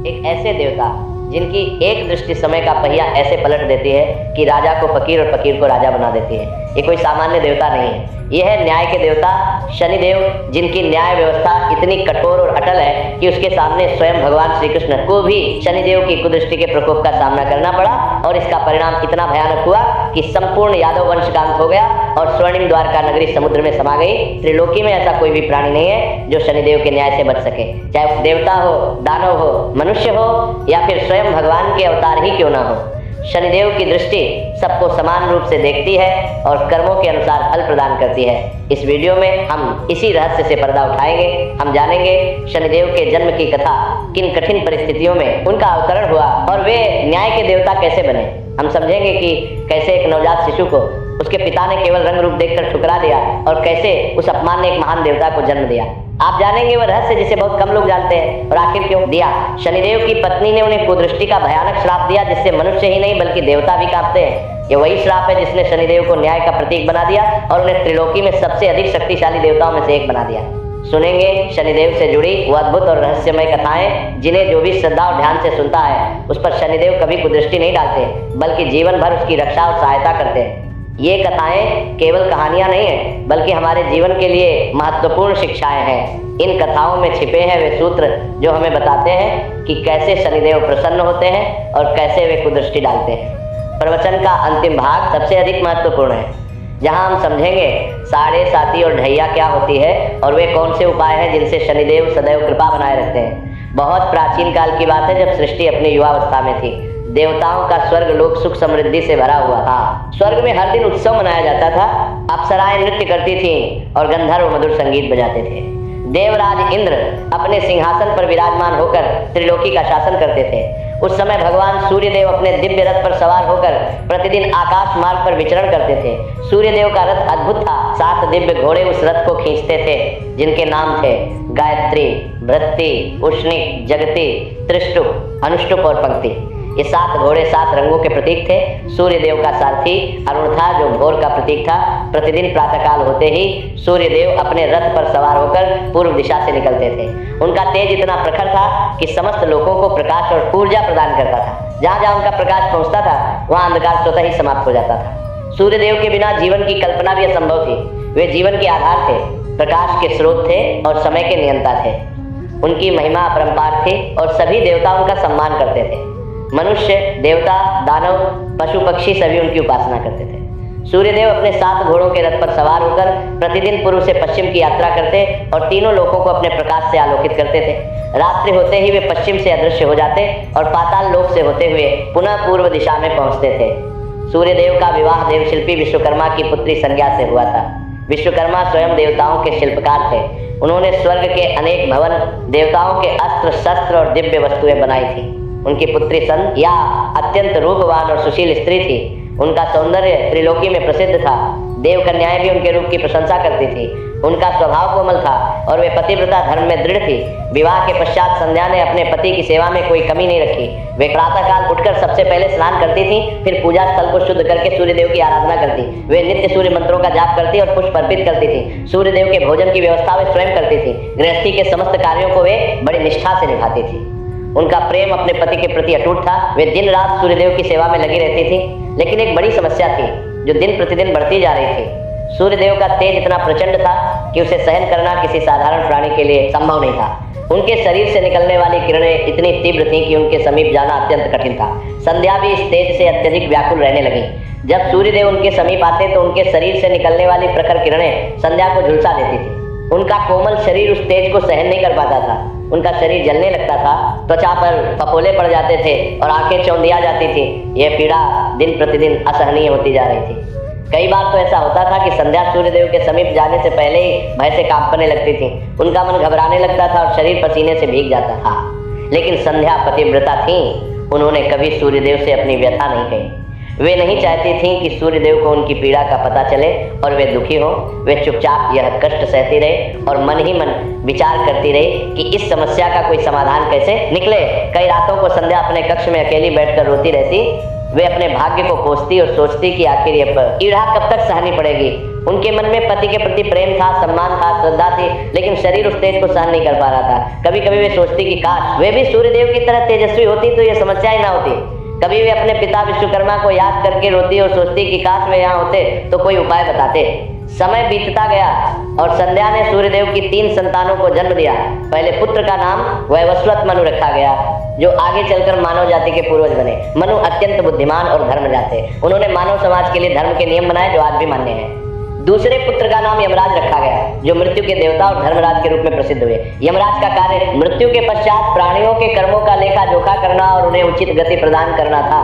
एक ऐसे देवता जिनकी एक दृष्टि समय का पहिया ऐसे पलट देती है कि राजा को फकीर और फकीर को राजा बना देती है। ये कोई सामान्य देवता नहीं है, ये है न्याय के देवता शनिदेव, जिनकी न्याय व्यवस्था इतनी कठोर और अटल है कि उसके सामने स्वयं भगवान श्री कृष्ण को भी शनिदेव की कुदृष्टि के प्रकोप का सामना करना पड़ा और इसका परिणाम इतना भयानक हुआ कि संपूर्ण यादव वंश का अंत हो गया और स्वर्णिम द्वारका नगरी समुद्र में समा गई। त्रिलोकी में ऐसा कोई भी प्राणी नहीं है जो शनिदेव के न्याय से बच सके, चाहे वो देवता हो, दानव हो, मनुष्य हो या फिर स्वयं भगवान के अवतार ही क्यों ना हो। शनिदेव की दृष्टि सबको समान रूप से देखती है और कर्मों के अनुसार फल प्रदान करती है। इस वीडियो में हम इसी रहस्य से पर्दा उठाएंगे। हम जानेंगे शनिदेव के जन्म की कथा, किन कठिन परिस्थितियों में उनका अवतरण हुआ और वे न्याय के देवता कैसे बने। हम समझेंगे कि कैसे एक नवजात शिशु को उसके पिता ने केवल रंग रूप देखकर ठुकरा दिया और कैसे उस अपमान ने एक महान देवता को जन्म दिया। आप जानेंगे वह रहस्य जिसे बहुत कम लोग जानते हैं और आखिर क्यों दिया। शनिदेव की पत्नी ने उन्हें कुदृष्टि का भयानक श्राप दिया जिससे मनुष्य ही नहीं बल्कि देवता भी कांपते हैं। ये वही श्राप है जिसने शनिदेव को न्याय का प्रतीक बना दिया और उन्हें त्रिलोकी में सबसे अधिक शक्तिशाली देवताओं में से एक बना दिया। सुनेंगे शनिदेव से जुड़ी वो अद्भुत और रहस्यमय कथाएं जिन्हें जो भी श्रद्धा और ध्यान से सुनता है उस पर शनिदेव कभी कुदृष्टि नहीं डालते बल्कि जीवन भर उसकी रक्षा और सहायता करते हैं। ये कथाएं केवल कहानियां नहीं हैं बल्कि हमारे जीवन के लिए महत्वपूर्ण शिक्षाएं हैं। इन कथाओं में छिपे हैं वे सूत्र जो हमें बताते हैं कि कैसे शनिदेव प्रसन्न होते हैं और कैसे वे कुदृष्टि डालते हैं। प्रवचन का अंतिम भाग सबसे अधिक महत्वपूर्ण है, जहां हम समझेंगे साढ़े साती और ढैया क्या होती है और वे कौन से उपाय हैं जिनसे शनिदेव सदैव कृपा बनाए रखते हैं। बहुत प्राचीन काल की बात है जब सृष्टि अपनी युवावस्था में थी। देवताओं का स्वर्ग लोक सुख समृद्धि से भरा हुआ था। स्वर्ग में हर दिन उत्सव मनाया जाता था। अप्सराएं नृत्य करती थीं और गंधर्व मधुर संगीत बजाते थे। देवराज इंद्र अपने सिंहासन पर विराजमान होकर त्रिलोकी का शासन करते थे। उस समय भगवान सूर्यदेव अपने दिव्य रथ पर सवार होकर प्रतिदिन आकाश मार्ग पर विचरण करते थे। सूर्यदेव का रथ अद्भुत था। 7 दिव्य घोड़े उस रथ को खींचते थे जिनके नाम थे गायत्री, भृत्ति, उष्णिक, जगति, त्रिष्टुप, अनुष्टुप और पंक्ति। ये 7 घोड़े 7 रंगों के प्रतीक थे। सूर्यदेव का सारथी अरुण था जो भोर का प्रतीक था। प्रतिदिन प्रातःकाल होते ही सूर्यदेव अपने रथ पर सवार होकर पूर्व दिशा से निकलते थे। उनका तेज इतना प्रखर था कि समस्त लोगों को प्रकाश और ऊर्जा प्रदान करता था। जहाँ जहाँ उनका प्रकाश पहुँचता था वहाँ अंधकार स्वतः ही समाप्त हो जाता था। सूर्यदेव के बिना जीवन की कल्पना भी असंभव थी। वे जीवन के आधार थे, प्रकाश के स्रोत थे और समय के नियंता थे। उनकी महिमा अपरंपार थी और सभी देवता उनका सम्मान करते थे। मनुष्य, देवता, दानव, पशु पक्षी सभी उनकी उपासना करते थे। सूर्यदेव अपने 7 घोड़ों के रथ पर सवार होकर प्रतिदिन पूर्व से पश्चिम की यात्रा करते और तीनों लोकों को अपने प्रकाश से आलोकित करते थे। रात्रि होते ही वे पश्चिम से अदृश्य हो जाते और पाताल लोक से होते हुए पुनः पूर्व दिशा में पहुंचते थे। सूर्यदेव का विवाह देवशिल्पी विश्वकर्मा की पुत्री संज्ञा से हुआ था। विश्वकर्मा स्वयं देवताओं के शिल्पकार थे। उन्होंने स्वर्ग के अनेक भवन, देवताओं के अस्त्र शस्त्र और दिव्य वस्तुएं बनाई थी। उनकी पुत्री संज्ञा अत्यंत रूपवान और सुशील स्त्री थी। उनका सौंदर्य त्रिलोकी में प्रसिद्ध था। देव कन्याएं भी उनके रूप की प्रशंसा करती थी। उनका स्वभाव कोमल था और वे पतिव्रता धर्म में दृढ़ थी। विवाह के पश्चात संध्या ने अपने पति की सेवा में कोई कमी नहीं रखी। वे प्रातःकाल उठकर सबसे पहले स्नान करती थी, फिर पूजा स्थल को शुद्ध करके सूर्यदेव की आराधना करती। वे नित्य सूर्य मंत्रों का जाप करती और पुष्प अर्पित करती थी। सूर्यदेव के भोजन की व्यवस्था वे स्वयं करती थी। गृहस्थी के समस्त कार्यों को वे बड़ी निष्ठा से निभाती थी। उनका प्रेम अपने पति के प्रति अटूट था। वे दिन रात सूर्यदेव की सेवा में लगी रहती थी। लेकिन एक बड़ी समस्या थी जो दिन प्रतिदिन बढ़ती जा रही थी। सूर्यदेव का तेज इतना प्रचंड था कि उसे सहन करना किसी साधारण प्राणी के लिए संभव नहीं था। उनके शरीर से निकलने वाली किरणें इतनी तीव्र थीं कि उनके समीप जाना अत्यंत कठिन था। संध्या भी इस तेज से अत्यधिक व्याकुल रहने लगी। जब सूर्यदेव उनके समीप आते तो उनके शरीर से निकलने वाली प्रखर किरणें संध्या को झुलसा देती थी। उनका कोमल शरीर उस तेज को सहन नहीं कर पाता था। उनका शरीर जलने लगता था, त्वचा पर फफोले पड़ जाते थे और आंखें चौंधिया जाती थी। यह पीड़ा दिन प्रतिदिन असहनीय होती जा रही थी। कई बार तो ऐसा होता था कि संध्या सूर्यदेव के समीप जाने से पहले ही भय से कांपने लगती थी। उनका मन घबराने लगता था और शरीर पसीने से भीग जाता था। लेकिन संध्या पतिव्रता थी। उन्होंने कभी सूर्यदेव से अपनी व्यथा नहीं कही। वे नहीं चाहती थीं कि सूर्यदेव को उनकी पीड़ा का पता चले और वे दुखी हों। वे चुपचाप यह कष्ट सहती रहे और मन ही मन विचार करती रही कि इस समस्या का कोई समाधान कैसे निकले। कई रातों को संध्या अपने कक्ष में अकेली बैठकर रोती रहती। वे अपने भाग्य को कोसती और सोचती कि आखिर यह पीड़ा कब तक सहनी पड़ेगी। उनके मन में पति के प्रति प्रेम था, सम्मान था, श्रद्धा थी, लेकिन शरीर उस तेज को सहन नहीं कर पा रहा था। कभी कभी वे सोचती कि काश वे भी सूर्यदेव की तरह तेजस्वी होती तो ये समस्या ही ना होती। कभी वे अपने पिता विश्वकर्मा को याद करके रोती और सोचती कि काश वे यहाँ होते तो कोई उपाय बताते। समय बीतता गया और संध्या ने सूर्यदेव की 3 संतानों को जन्म दिया। पहले पुत्र का नाम वैवस्वत मनु रखा गया, जो आगे चलकर मानव जाति के पूर्वज बने। मनु अत्यंत बुद्धिमान और धर्मजात थे। उन्होंने मानव समाज के लिए धर्म के नियम बनाए जो आज भी मान्य हैं। दूसरे पुत्र का नाम यमराज रखा गया, जो मृत्यु के देवता और धर्मराज के रूप में प्रसिद्ध हुए। यमराज का कार्य मृत्यु के पश्चात प्राणियों के कर्मों का लेखा जोखा करना और उन्हें उचित गति प्रदान करना था।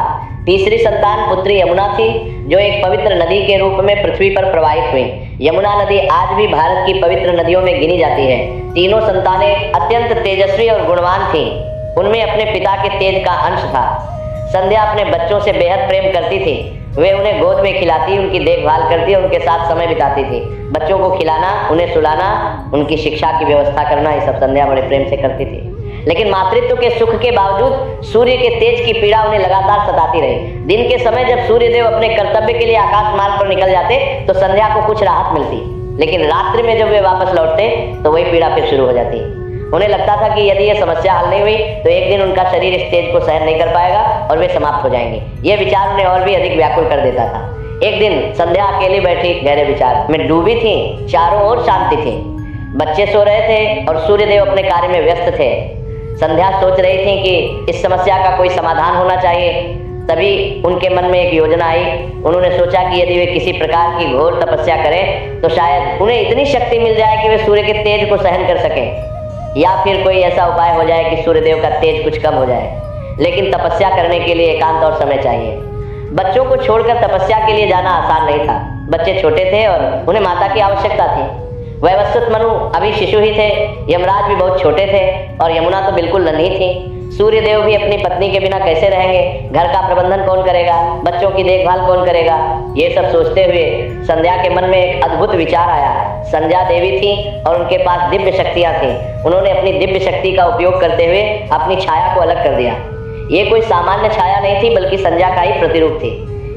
तीसरी संतान पुत्री यमुना थी, जो एक पवित्र नदी के रूप में पृथ्वी पर प्रवाहित हुई। यमुना नदी आज भी भारत की पवित्र नदियों में गिनी जाती है। तीनों संतानें अत्यंत तेजस्वी और गुणवान थीं। उनमें अपने पिता के तेज का अंश था। संध्या अपने बच्चों से बेहद प्रेम करती थी। वे उन्हें गोद में खिलाती, उनकी देखभाल करती और उनके साथ समय बिताती थी। बच्चों को खिलाना, उन्हें सुलाना, उनकी शिक्षा की व्यवस्था करना, ये सब संध्या बड़े प्रेम से करती थी। लेकिन मातृत्व के सुख के बावजूद सूर्य के तेज की पीड़ा उन्हें लगातार सताती रही। दिन के समय जब सूर्यदेव अपने कर्तव्य के लिए आकाश मार्ग पर निकल जाते तो संध्या को कुछ राहत मिलती, लेकिन रात्रि में जब वे वापस लौटते तो वही पीड़ा फिर शुरू हो जाती। उन्हें लगता था कि यदि यह समस्या हल नहीं हुई तो एक दिन उनका शरीर इस तेज को सहन नहीं कर पाएगा और वे समाप्त हो जाएंगे। यह विचार उन्हें और भी अधिक व्याकुल कर देता था। एक दिन संध्या अकेली बैठी गहरे विचार में डूबी थी। चारों ओर शांति थी। बच्चे सो रहे थे और सूर्यदेव अपने कार्य में व्यस्त थे। संध्या सोच रही थी कि इस समस्या का कोई समाधान होना चाहिए। तभी उनके मन में एक योजना आई। उन्होंने सोचा कि यदि वे किसी प्रकार की घोर तपस्या करें तो शायद उन्हें इतनी शक्ति मिल जाए कि वे सूर्य के तेज को सहन कर सकें, या फिर कोई ऐसा उपाय हो जाए कि सूर्यदेव का तेज कुछ कम हो जाए। लेकिन तपस्या करने के लिए एकांत और समय चाहिए। बच्चों को छोड़कर तपस्या के लिए जाना आसान नहीं था। बच्चे छोटे थे और उन्हें माता की आवश्यकता थी। वैवस्वत मनु अभी शिशु ही थे, यमराज भी बहुत छोटे थे और यमुना तो बिल्कुल नन्ही थी। सूर्यदेव भी अपनी पत्नी के बिना कैसे रहेंगे? घर का प्रबंधन कौन करेगा? बच्चों की देखभाल कौन करेगा? ये सब सोचते हुए संध्या के मन में एक अद्भुत विचार आया। संध्या देवी थी और उनके पास दिव्य शक्तियां थीं। उन्होंने अपनी दिव्य शक्ति का उपयोग करते हुए अपनी छाया को अलग कर दिया। ये कोई सामान्य छाया नहीं थी, बल्कि संध्या का ही प्रतिरूप थी।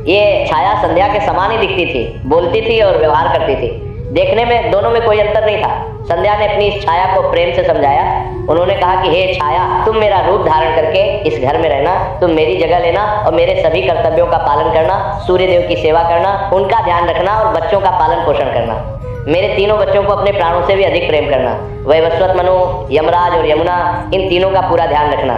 ये छाया संध्या के समान ही दिखती थी, बोलती थी और व्यवहार करती थी। देखने में दोनों में कोई अंतर नहीं था। संध्या ने अपनी इस छाया को प्रेम से समझाया। उन्होंने कहा कि हे छाया, तुम मेरा रूप धारण करके इस घर में रहना, तुम मेरी जगह लेना और मेरे सभी कर्तव्यों का पालन करना, सूर्यदेव की सेवा करना, उनका ध्यान रखना और बच्चों का पालन पोषण करना। मेरे तीनों बच्चों को अपने प्राणों से भी अधिक प्रेम करना। वैवस्वत मनु, यमराज और यमुना, इन तीनों का पूरा ध्यान रखना।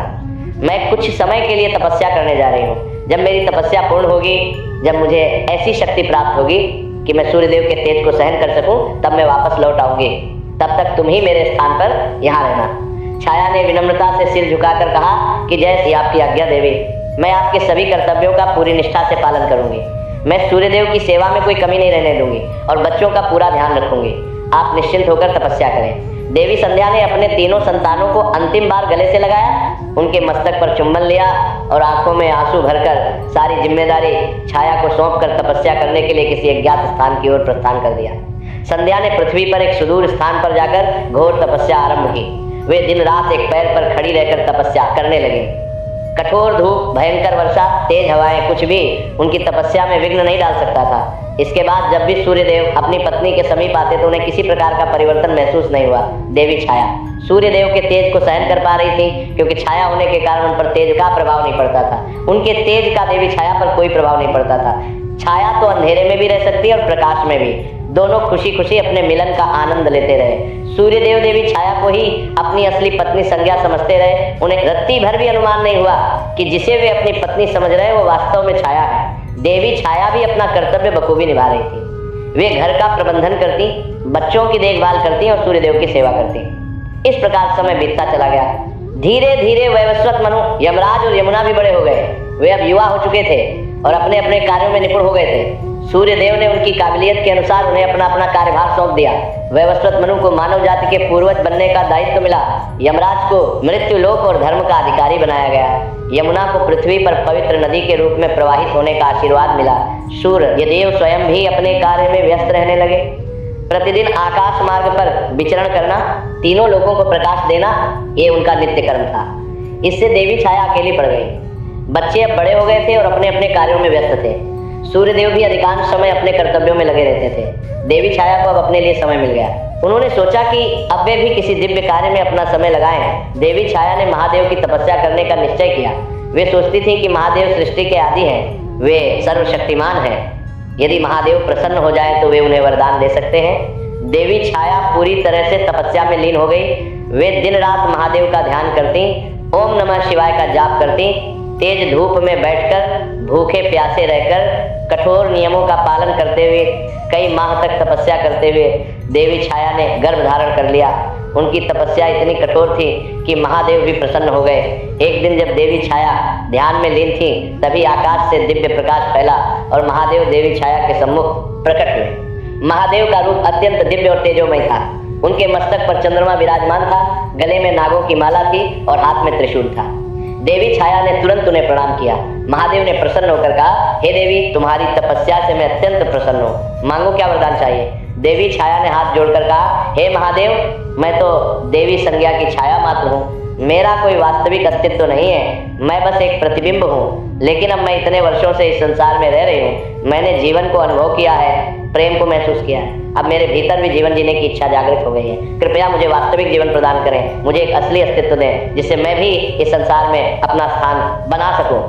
मैं कुछ समय के लिए तपस्या करने जा रही हूँ। जब मेरी तपस्या पूर्ण होगी, जब मुझे ऐसी शक्ति प्राप्त होगी कि मैं सूर्यदेव के तेज को सहन कर सकूं, तब मैं वापस लौट आऊंगी। तब तक तुम ही मेरे स्थान पर यहाँ रहना। छाया ने विनम्रता से सिर झुकाकर कहा कि जैसी आपकी आज्ञा देवी, मैं आपके सभी कर्तव्यों का पूरी निष्ठा से पालन करूंगी। मैं सूर्यदेव की सेवा में कोई कमी नहीं रहने दूंगी और बच्चों का पूरा ध्यान रखूंगी। आप निश्चिंत होकर तपस्या करें। देवी संध्या ने अपने तीनों संतानों को अंतिम बार गले से लगाया, उनके मस्तक पर चुंबन लिया और आंखों में आंसू भरकर सारी जिम्मेदारी छाया को सौंपकर तपस्या करने के लिए किसी अज्ञात स्थान की ओर प्रस्थान कर दिया। संध्या ने पृथ्वी पर एक सुदूर स्थान पर जाकर घोर तपस्या आरंभ की। वे दिन रात एक पैर पर खड़ी रहकर तपस्या करने लगे। कठोर धूप, भयंकर वर्षा, तेज हवाएं, कुछ भी उनकी तपस्या में विघ्न नहीं डाल सकता था। इसके बाद जब भी सूर्यदेव अपनी पत्नी के समीप आते तो उन्हें किसी प्रकार का परिवर्तन महसूस नहीं हुआ। देवी छाया सूर्यदेव के तेज को सहन कर पा रही थी, क्योंकि छाया होने के कारण उन पर तेज का प्रभाव नहीं पड़ता था। उनके तेज का देवी छाया पर कोई प्रभाव नहीं पड़ता था। छाया तो अंधेरे में भी रह सकती है और प्रकाश में भी। दोनों खुशी खुशी अपने मिलन का आनंद लेते रहे। सूर्यदेव देवी छाया को ही अपनी असली पत्नी संज्ञा समझते रहे। उन्हें रत्ती भर भी अनुमान नहीं हुआ कि जिसे वे अपनी पत्नी समझ रहे वो वास्तव में छाया है। देवी छाया भी अपना कर्तव्य बखूबी निभा रही थी। वे घर का प्रबंधन करती, बच्चों की देखभाल करती और सूर्यदेव की सेवा करती। इस प्रकार समय बीतता चला गया। धीरे धीरे वैवस्वत मनु, यमराज और यमुना भी बड़े हो गए। वे अब युवा हो चुके थे और अपने अपने कार्यों में निपुण हो गए थे। सूर्यदेव ने उनकी काबिलियत के अनुसार उन्हें अपना अपना कार्यभार सौंप दिया। वैवस्वत मनु को मानव जाति के पूर्वज बनने का दायित्व मिला। यमराज को मृत्यु लोक और धर्म का अधिकारी बनाया गया। यमुना को पृथ्वी पर पवित्र नदी के रूप में प्रवाहित होने का आशीर्वाद मिला। सूर्यदेव स्वयं भी अपने कार्य में व्यस्त रहने लगे। प्रतिदिन आकाश मार्ग पर विचरण करना, तीनों लोगों को प्रकाश देना, ये उनका नित्य कर्म था। इससे देवी छाया अकेली पड़ गई। बच्चे अब बड़े हो गए थे और अपने अपने कार्यों में व्यस्त थे। सूर्यदेव भी अधिकांश समय अपने कर्तव्यों में लगे रहते थे। देवी छाया को अब अपने लिए समय मिल गया। उन्होंने सोचा कि अब वे भी किसी दिव्य कार्य में अपना समय लगाएं। देवी छाया ने महादेव की तपस्या करने का निश्चय किया। वे सोचती थी कि महादेव सृष्टि के आदि हैं, वे सर्वशक्तिमान हैं। यदि महादेव प्रसन्न हो जाए तो वे उन्हें वरदान दे सकते हैं। देवी छाया पूरी तरह से तपस्या में लीन हो गई। वे दिन रात महादेव का ध्यान करती, ओम नमः शिवाय का जाप करती, तेज धूप में बैठकर भूखे प्यासे रहकर कठोर नियमों का पालन करते हुए कई माह तक तपस्या करते हुए देवी छाया ने गर्भ धारण कर लिया। उनकी तपस्या इतनी कठोर थी कि महादेव भी प्रसन्न हो गए। एक दिन जब देवी छाया ध्यान में लीन थी, तभी आकाश से दिव्य प्रकाश फैला और महादेव देवी छाया के सम्मुख प्रकट हुए। महादेव का रूप अत्यंत दिव्य और तेजोमय था। उनके मस्तक पर चंद्रमा विराजमान था, गले में नागों की माला थी और हाथ में त्रिशूल था। देवी छाया ने तुरंत उन्हें प्रणाम किया। महादेव ने प्रसन्न होकर कहा, हे देवी, तुम्हारी तपस्या से मैं अत्यंत प्रसन्न हूँ, मांगो क्या वरदान चाहिए। देवी छाया ने हाथ जोड़कर कहा, हे महादेव, मैं तो देवी संज्ञा की छाया मात्र हूँ, मेरा कोई वास्तविक अस्तित्व नहीं है, मैं बस एक प्रतिबिंब हूँ। लेकिन अब मैं इतने वर्षों से इस संसार में रह रही हूँ, मैंने जीवन को अनुभव किया है, प्रेम को महसूस किया है, अब मेरे भीतर भी जीवन जीने की इच्छा जागृत हो गई है। कृपया मुझे वास्तविक जीवन प्रदान करें, मुझे एक असली अस्तित्व दें, जिससे मैं भी इस संसार में अपना स्थान बना सकूं।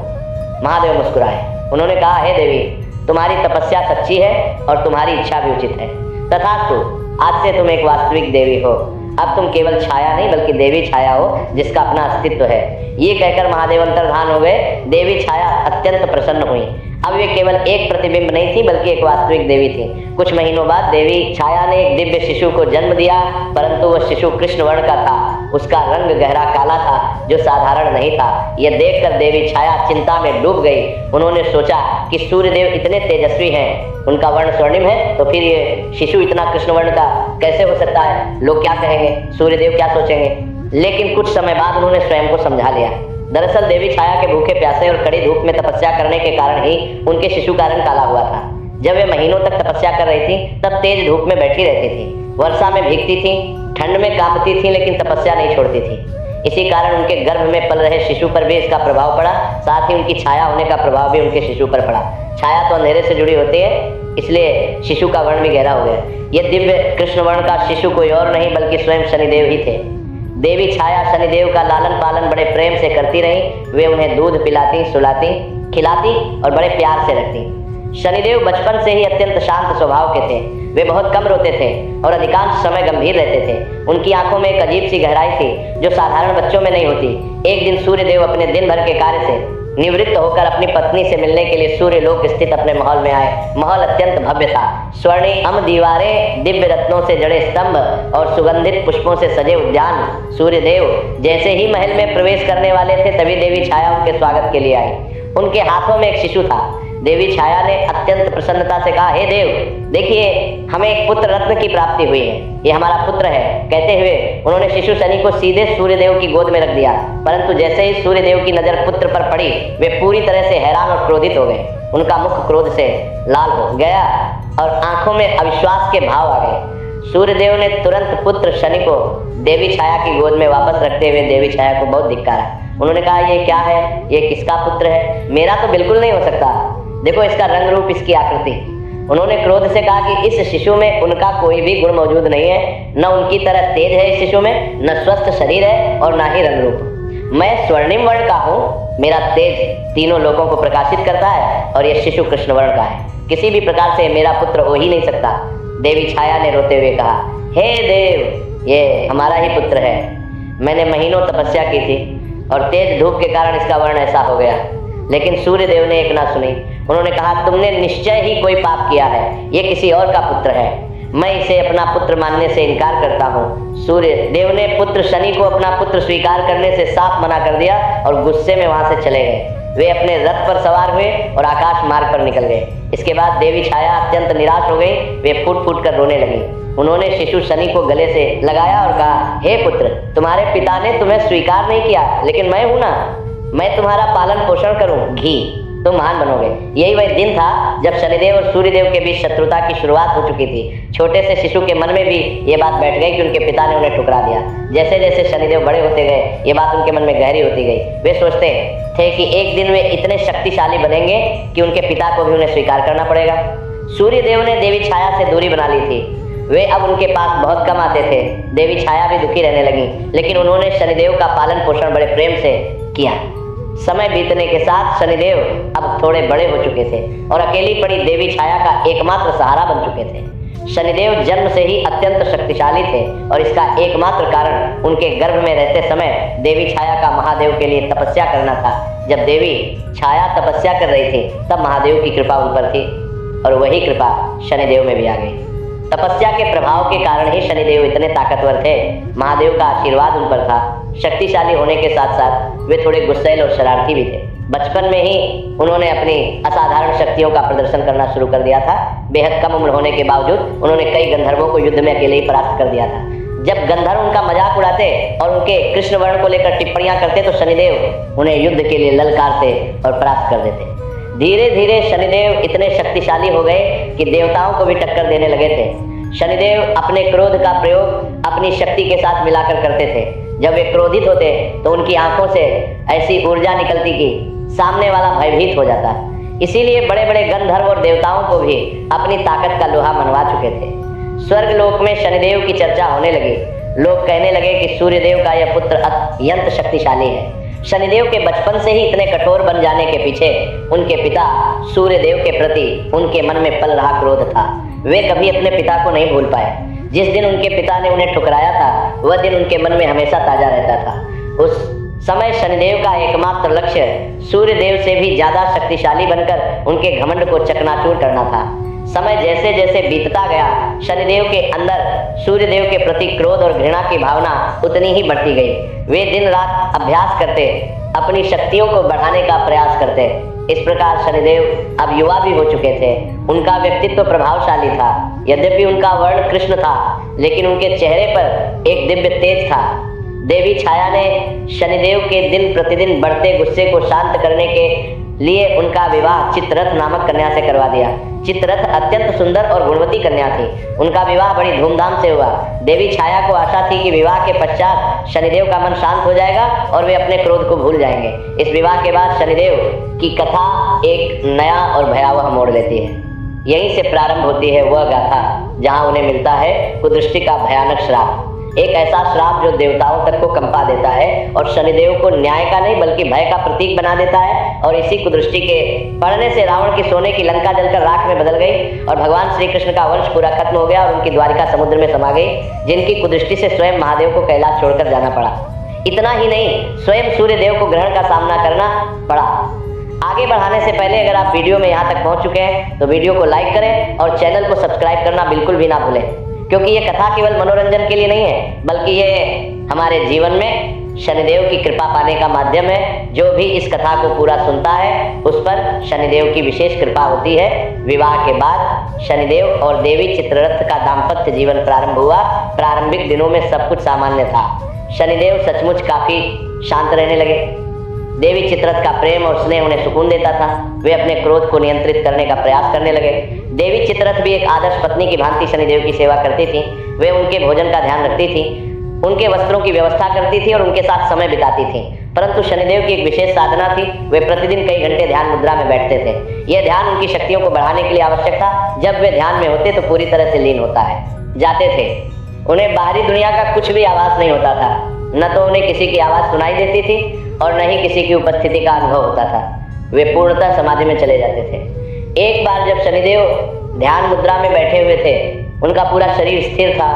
महादेव मुस्कुराए। उन्होंने कहा, हे देवी, तुम्हारी तपस्या सच्ची है और तुम्हारी इच्छा भी उचित है। तथास्तु, आज से तुम एक वास्तविक देवी हो। अब तुम केवल छाया नहीं बल्कि देवी छाया हो, जिसका अपना अस्तित्व है। ये कहकर महादेव अंतर्धान हो गए। देवी छाया अत्यंत प्रसन्न हुई। अब वे केवल एक प्रतिबिंब नहीं थी बल्कि एक वास्तविक देवी थी। कुछ महीनों बाद देवी छाया ने एक दिव्य शिशु को जन्म दिया, परंतु वह शिशु कृष्ण वर्ण का था। उसका रंग गहरा काला था, जो साधारण नहीं था। यह देखकर देवी छाया चिंता में डूब गई। उन्होंने सोचा कि सूर्यदेव इतने तेजस्वी हैं, उनका वर्ण स्वर्णिम है, तो फिर ये शिशु इतना कृष्ण वर्ण का कैसे हो सकता है? लोग क्या कहेंगे? सूर्यदेव क्या सोचेंगे? लेकिन कुछ समय बाद उन्होंने स्वयं को समझा लिया। दरअसल देवी छाया के भूखे प्यासे और कड़ी धूप में तपस्या करने के कारण ही उनके शिशु का रंग काला हुआ था। जब वे महीनों तक तपस्या कर रही थी, तब तेज धूप में बैठी रहती थी, वर्षा में भीगती थी, ठंड में कांपती थी, लेकिन तपस्या नहीं छोड़ती थी। इसी कारण उनके गर्भ में पल रहे शिशु पर भी इसका प्रभाव पड़ा, साथ ही उनकी छाया होने का प्रभाव भी उनके शिशु पर पड़ा। छाया तो अंधेरे से जुड़ी होती है, इसलिए शिशु का वर्ण भी गहरा हो गया। यह दिव्य कृष्ण वर्ण का शिशु कोई और नहीं बल्कि स्वयं शनिदेव ही थे। देवी छाया शनिदेव का लालन पालन बड़े प्रेम से करती रही। वे उन्हें दूध पिलाती, सुलाती, खिलाती और बड़े प्यार से रखती। शनिदेव बचपन से ही अत्यंत शांत स्वभाव के थे। वे बहुत कम रोते थे और अधिकांश समय गंभीर रहते थे। उनकी आंखों में एक अजीब सी गहराई थी, जो साधारण बच्चों में नहीं होती। एक दिन सूर्यदेव अपने दिन भर के कार्य से निवृत्त होकर अपनी पत्नी से मिलने के लिए सूर्यलोक स्थित अपने महल में आए। महल अत्यंत भव्य था। स्वर्णिम दीवारें, दिव्य रत्नों से जड़े स्तंभ और सुगंधित पुष्पों से सजे उद्यान। सूर्यदेव जैसे ही महल में प्रवेश करने वाले थे, तभी देवी छाया उनके स्वागत के लिए आई। उनके हाथों में एक शिशु था। देवी छाया ने अत्यंत प्रसन्नता से कहा, हे देव, देखिए, हमें एक पुत्र रत्न की प्राप्ति हुई है, ये हमारा पुत्र है। कहते हुए उन्होंने शिशु शनि को सीधे सूर्यदेव की गोद में रख दिया। परंतु जैसे ही सूर्यदेव की नजर पुत्र पर पड़ी, वे पूरी तरह से हैरान और क्रोधित हो गए। उनका मुख क्रोध से लाल हो गया और आंखों में अविश्वास के भाव आ गए। सूर्यदेव ने तुरंत पुत्र शनि को देवी छाया की गोद में वापस रखते हुए देवी छाया को बहुत धिक्कारा। उन्होंने कहा, ये क्या है? ये किसका पुत्र है? मेरा तो बिल्कुल नहीं हो सकता। देखो इसका रंग रूप, इसकी आकृति। उन्होंने क्रोध से कहा कि इस शिशु में उनका कोई भी गुण मौजूद नहीं है। न उनकी तरह तेज है इस शिशु में, न स्वस्थ शरीर है और न ही रंग रूप। मैं स्वर्णिम वर्ण का हूँ, मेरा तेज तीनों लोगों को प्रकाशित करता है और यह शिशु कृष्ण वर्ण का है। किसी भी प्रकार से मेरा पुत्र हो ही नहीं सकता। देवी छाया ने रोते हुए कहा, हे देव, ये हमारा ही पुत्र है। मैंने महीनों तपस्या की थी और तेज धूप के कारण इसका वर्ण ऐसा हो गया। लेकिन सूर्यदेव ने एक ना सुनी। उन्होंने कहा, तुमने निश्चय ही कोई पाप किया है, ये किसी और का पुत्र है। मैं इसे अपना पुत्र मानने से इनकार करता हूँ। सूर्यदेव ने पुत्र शनि को अपना पुत्र स्वीकार करने से साफ मना कर दिया और गुस्से में वहां से चले गए। वे अपने रथ पर सवार हुए और आकाश मार्ग पर निकल गए। इसके बाद देवी छाया अत्यंत निराश हो गई। वे फूट फूट कर रोने लगी। उन्होंने शिशु शनि को गले से लगाया और कहा, हे पुत्र, तुम्हारे पिता ने तुम्हें स्वीकार नहीं किया, लेकिन मैं हूं ना, मैं तुम्हारा पालन पोषण करूं। घी, तुम महान बनोगे। यही वह दिन था जब शनिदेव और सूर्यदेव के बीच शत्रुता की शुरुआत हो चुकी थी। छोटे से शिशु के मन में भी ये बात बैठ गई कि उनके पिता ने उन्हें ठुकरा दिया। जैसे जैसे शनिदेव बड़े होते गए, ये बात उनके मन में गहरी होती गई। वे सोचते थे कि एक दिन वे इतने शक्तिशाली बनेंगे कि उनके पिता को भी उन्हें स्वीकार करना पड़ेगा। सूर्यदेव ने देवी छाया से दूरी बना ली थी। वे अब उनके पास बहुत कम आते थे। देवी छाया भी दुखी रहने लगी, लेकिन उन्होंने शनिदेव का पालन पोषण बड़े प्रेम से किया। समय बीतने के साथ शनिदेव अब थोड़े बड़े हो चुके थे और अकेली पड़ी देवी छाया का एकमात्र सहारा बन चुके थे। शनिदेव जन्म से ही अत्यंत शक्तिशाली थे और इसका एकमात्र कारण उनके गर्भ में रहते समय देवी छाया का महादेव के लिए तपस्या करना था। जब देवी छाया तपस्या कर रही थी तब महादेव की कृपा उन पर थी और वही कृपा शनिदेव में भी आ गई। तपस्या के प्रभाव के कारण ही शनिदेव इतने ताकतवर थे। महादेव का आशीर्वाद उन पर था। शक्तिशाली होने के साथ साथ वे थोड़े गुस्सैल और शरारती भी थे। बचपन में ही उन्होंने अपनी असाधारण शक्तियों का प्रदर्शन करना शुरू कर दिया था। बेहद कम उम्र होने के बावजूद उन्होंने कई गंधर्वों को युद्ध में अकेले ही परास्त कर दिया था। जब गंधर्व उनका मजाक उड़ाते और उनके कृष्ण वर्ण को लेकर टिप्पणियां करते तो शनिदेव उन्हें युद्ध के लिए ललकारते और परास्त कर देते। धीरे धीरे शनिदेव इतने शक्तिशाली हो गए कि देवताओं को भी टक्कर देने लगे थे। शनिदेव अपने क्रोध का प्रयोग अपनी शक्ति के साथ मिलाकर करते थे। जब वे क्रोधित होते तो उनकी आंखों से ऐसी ऊर्जा निकलती कि सामने वाला भयभीत हो जाता। इसीलिए बड़े बड़े गंधर्व और देवताओं को भी अपनी ताकत का लोहा मनवा चुके थे। स्वर्ग लोक में शनिदेव की चर्चा होने लगी। लोग कहने लगे कि सूर्यदेव का यह पुत्र अत्यंत शक्तिशाली है। शनिदेव के बचपन से ही इतने कठोर बन जाने के पीछे उनके पिता सूर्यदेव के प्रति उनके मन में पल रहा क्रोध था। वे कभी अपने पिता को नहीं भूल पाए। जिस दिन उनके पिता ने उन्हें ठुकराया था वह दिन उनके मन में हमेशा ताजा रहता था। उस समय शनिदेव का एकमात्र लक्ष्य सूर्यदेव से भी ज्यादा शक्तिशाली बनकर उनके घमंड को चकनाचूर करना था। समय जैसे जैसे बीतता गया शनिदेव के अंदर सूर्यदेव के प्रति क्रोध और घृणा की भावना उतनी ही बढ़ती गई। वे दिन रात अभ्यास करते, अपनी शक्तियों को बढ़ाने का प्रयास करते। इस प्रकार शनिदेव अब युवा भी हो चुके थे। उनका व्यक्तित्व प्रभावशाली था। यद्यपि उनका वर्ण कृष्ण था, लेकिन उनके चेहरे पर एक दिव्य तेज था। देवी छाया ने शनिदेव के दिन प्रतिदिन बढ़ते गुस्से को शांत करने के लिए उनका विवाह चित्ररथ नामक कन्या से करवा दिया। चित्ररथ अत्यंत सुंदर और गुणवती कन्या थी। उनका विवाह बड़ी धूमधाम से हुआ। देवी छाया को आशा थी कि विवाह के पश्चात शनिदेव का मन शांत हो जाएगा और वे अपने क्रोध को भूल जाएंगे। इस विवाह के बाद शनिदेव की कथा एक नया और भयावह मोड़ लेती है। यहीं से प्रारंभ होती है वह गाथा जहां उन्हें मिलता है कुदृष्टि का भयानक श्राप। एक ऐसा श्राप जो देवताओं तक को कंपा देता है और शनिदेव को न्याय का नहीं बल्कि भय का प्रतीक बना देता है। और इसी कुदृष्टि के पड़ने से रावण की सोने की लंका जलकर राख में बदल गई और भगवान श्री कृष्ण का वंश पूरा खत्म हो गया और उनकी द्वारिका समुद्र में समा गई, जिनकी कुदृष्टि से स्वयं महादेव को कैलाश छोड़कर जाना पड़ा। इतना ही नहीं, स्वयं सूर्यदेव को ग्रहण का सामना करना पड़ा। आगे बढ़ाने से पहले अगर आप वीडियो में यहाँ तक पहुँच चुके हैं तो वीडियो को लाइक करें और चैनल को सब्सक्राइब करना बिल्कुल भी ना भूलें, क्योंकि ये कथा केवल मनोरंजन के लिए नहीं है बल्कि ये हमारे जीवन में शनिदेव की कृपा पाने का माध्यम है। जो भी इस कथा को पूरा सुनता है उस पर शनिदेव की विशेष कृपा होती है। विवाह के बाद शनिदेव और देवी चित्ररथ का दाम्पत्य जीवन प्रारंभ हुआ। प्रारंभिक दिनों में सब कुछ सामान्य था। शनिदेव सचमुच काफी शांत रहने लगे। देवी चित्ररथ का प्रेम और स्नेह उन्हें सुकून देता था। वे अपने क्रोध को नियंत्रित करने का प्रयास करने लगे। देवी चित्ररथ भी एक आदर्श पत्नी की भांति शनिदेव की सेवा करती थी। वे उनके भोजन का ध्यान रखती थी, उनके वस्त्रों की व्यवस्था करती थी और उनके साथ समय बिताती थी। परंतु शनिदेव की एक विशेष साधना थी। वे प्रतिदिन कई घंटे ध्यान मुद्रा में बैठते थे। यह ध्यान उनकी शक्तियों को बढ़ाने के लिए आवश्यक था। जब वे ध्यान में होते तो पूरी तरह से लीन होता है जाते थे। उन्हें बाहरी दुनिया का कुछ भी आवाज नहीं होता था। न तो उन्हें किसी की आवाज सुनाई देती थी और न ही किसी की उपस्थिति का अनुभव होता था। वे पूर्णतः समाधि में चले जाते थे। एक बार जब शनिदेव ध्यान मुद्रा में बैठे हुए थे, उनका पूरा शरीर स्थिर था,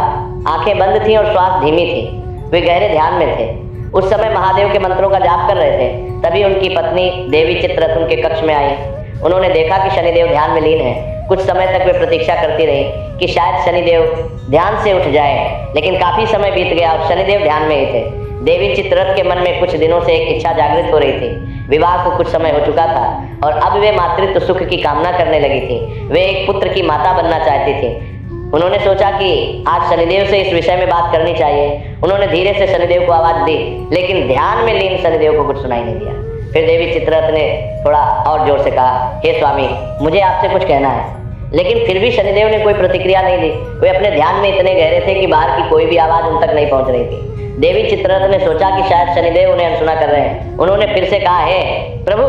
आंखें बंद थीं और श्वास धीमी थी। वे गहरे ध्यान में थे। उस समय महादेव के मंत्रों का जाप कर रहे थे। तभी उनकी पत्नी देवी चित्ररथ उनके कक्ष में आई। उन्होंने देखा कि शनिदेव ध्यान में लीन है। कुछ समय तक वे प्रतीक्षा करती रही कि शायद शनिदेव ध्यान से उठ जाए, लेकिन काफी समय बीत गया और शनिदेव ध्यान में ही थे। देवी चित्ररथ के मन में कुछ दिनों से एक इच्छा जागृत हो रही थी। विवाह को कुछ समय हो चुका था और अब वे मातृत्व सुख की कामना करने लगी थी। वे एक पुत्र की माता बनना चाहती थी। उन्होंने सोचा कि आज शनिदेव से इस विषय में बात करनी चाहिए। उन्होंने धीरे से शनिदेव को आवाज दी, लेकिन ध्यान में लीन शनिदेव को कुछ सुनाई नहीं दिया। फिर देवी चित्ररथ ने थोड़ा और जोर से कहा, हे स्वामी, मुझे आपसे कुछ कहना है। लेकिन फिर भी शनिदेव ने कोई प्रतिक्रिया नहीं दी। वे अपने ध्यान में इतने गहरे थे कि बाहर की कोई भी आवाज उन तक नहीं पहुंच रही थी। देवी चित्ररथ ने सोचा कि शायद शनिदेव उन्हें अनसुना कर रहे हैं। उन्होंने फिर से कहा, हे प्रभु,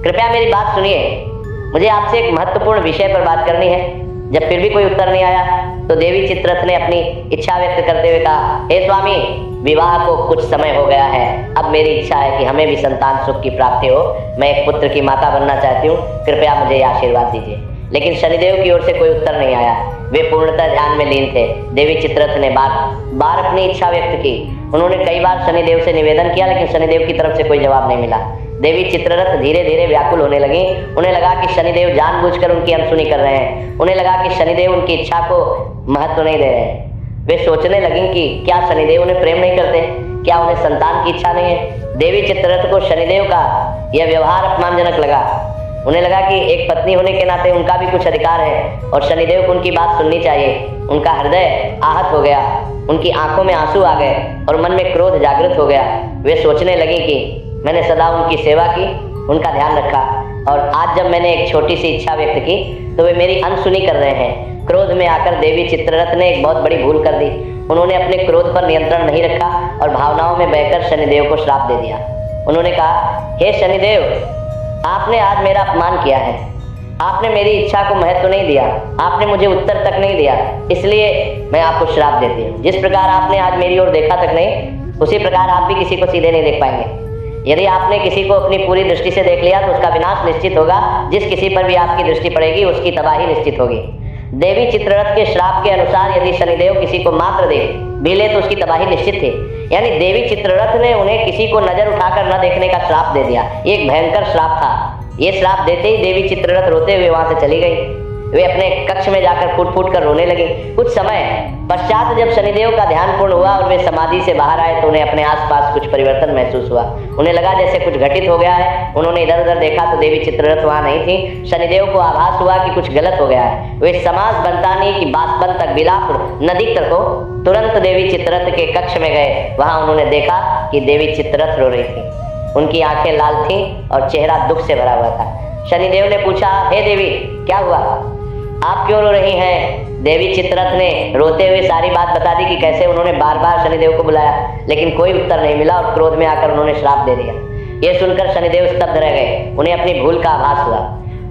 कृपया मेरी बात सुनिए, मुझे आपसे एक महत्वपूर्ण विषय पर बात करनी है। जब फिर भी कोई उत्तर नहीं आया तो देवी चित्ररथ ने अपनी इच्छा व्यक्त करते हुए कहा, हे स्वामी, विवाह को कुछ समय हो गया है। अब मेरी इच्छा है कि हमें भी संतान सुख की प्राप्ति हो। मैं एक पुत्र की माता बनना चाहती हूँ, कृपया मुझे आशीर्वाद दीजिए। लेकिन शनिदेव की ओर से कोई उत्तर नहीं आया। वे पूर्णतः ध्यान में लीन थे। देवी चित्ररथ ने बार बार अपनी इच्छा व्यक्त की। उन्होंने कई बार शनिदेव से निवेदन किया, लेकिन शनिदेव की तरफ से कोई जवाब नहीं मिला। देवी चित्ररथ धीरे धीरे व्याकुल होने लगी। उन्हें लगा कि शनिदेव जानबूझकर उनकी अनसुनी कर रहे हैं। उन्हें लगा कि शनिदेव उनकी इच्छा को महत्व नहीं दे रहे हैं। वे सोचने लगी कि क्या शनिदेव उन्हें प्रेम नहीं करते, क्या उन्हें संतान की इच्छा नहीं है। देवी चित्ररथ को शनिदेव का यह व्यवहार अपमानजनक लगा। उन्हें लगा कि एक पत्नी होने के नाते उनका भी कुछ अधिकार है और शनिदेव को उनकी बात सुननी चाहिए। उनका हृदय आहत हो गया, उनकी आंखों में आंसू आ गए और मन में क्रोध जागृत हो गया। वे सोचने लगी कि मैंने सदा उनकी सेवा की, उनका ध्यान रखा, और आज जब मैंने एक छोटी सी इच्छा व्यक्त की तो वे मेरी अनसुनी कर रहे हैं। क्रोध में आकर देवी चित्ररथ ने एक बहुत बड़ी भूल कर दी। उन्होंने अपने क्रोध पर नियंत्रण नहीं रखा और भावनाओं में बहकर शनिदेव को श्राप दे दिया। उन्होंने कहा, हे शनिदेव, आपने आज मेरा अपमान किया है। आपने मेरी इच्छा को महत्व नहीं दिया, आपने मुझे उत्तर तक नहीं दिया, इसलिए मैं आपको श्राप देती हूँ। जिस प्रकार आपने आज मेरी ओर देखा तक नहीं, उसी प्रकार आप भी किसी को सीधे नहीं देख पाएंगे। यदि आपने किसी को अपनी पूरी दृष्टि से देख लिया तो उसका विनाश निश्चित होगा। जिस किसी पर भी आपकी दृष्टि पड़ेगी उसकी तबाही निश्चित होगी। देवी चित्ररथ के श्राप के अनुसार यदि शनिदेव किसी को मात्र देख भी ले तो उसकी तबाही निश्चित थी। यानी देवी चित्ररथ ने उन्हें किसी को नजर उठाकर न देखने का श्राप दे दिया। एक भयंकर श्राप था। ये श्राप देते ही देवी चित्ररथ रोते हुए वहां से चली गई। वे अपने कक्ष में जाकर फूट फूट कर रोने लगी। कुछ समय पश्चात जब शनिदेव का ध्यान पूर्ण हुआ और वे समाधि से बाहर आए तो उन्हें अपने आसपास कुछ परिवर्तन महसूस हुआ। उन्हें लगा जैसे कुछ घटित हो गया है। उन्होंने इधर उधर देखा तो देवी चित्ररथ वहां नहीं थी। शनिदेव को आभास हुआ कि कुछ गलत हो गया है। वे समाज बनतानी की बासपन तक बिलापुर नदी तक को तुरंत देवी चित्ररथ के कक्ष में गए। वहां उन्होंने देखा कि देवी चित्ररथ रो रही थी। उनकी आंखें लाल थीं और चेहरा दुख से भरा हुआ था। शनिदेव ने पूछा, हे देवी, क्या हुआ, आप क्यों रो रही हैं? देवी चित्ररथ ने रोते हुए सारी बात बता दी कि कैसे उन्होंने बार बार शनिदेव को बुलाया लेकिन कोई उत्तर नहीं मिला और क्रोध में आकर उन्होंने श्राप दे दिया। यह सुनकर शनिदेव स्तब्ध रह गए। उन्हें अपनी भूल का आभास हुआ।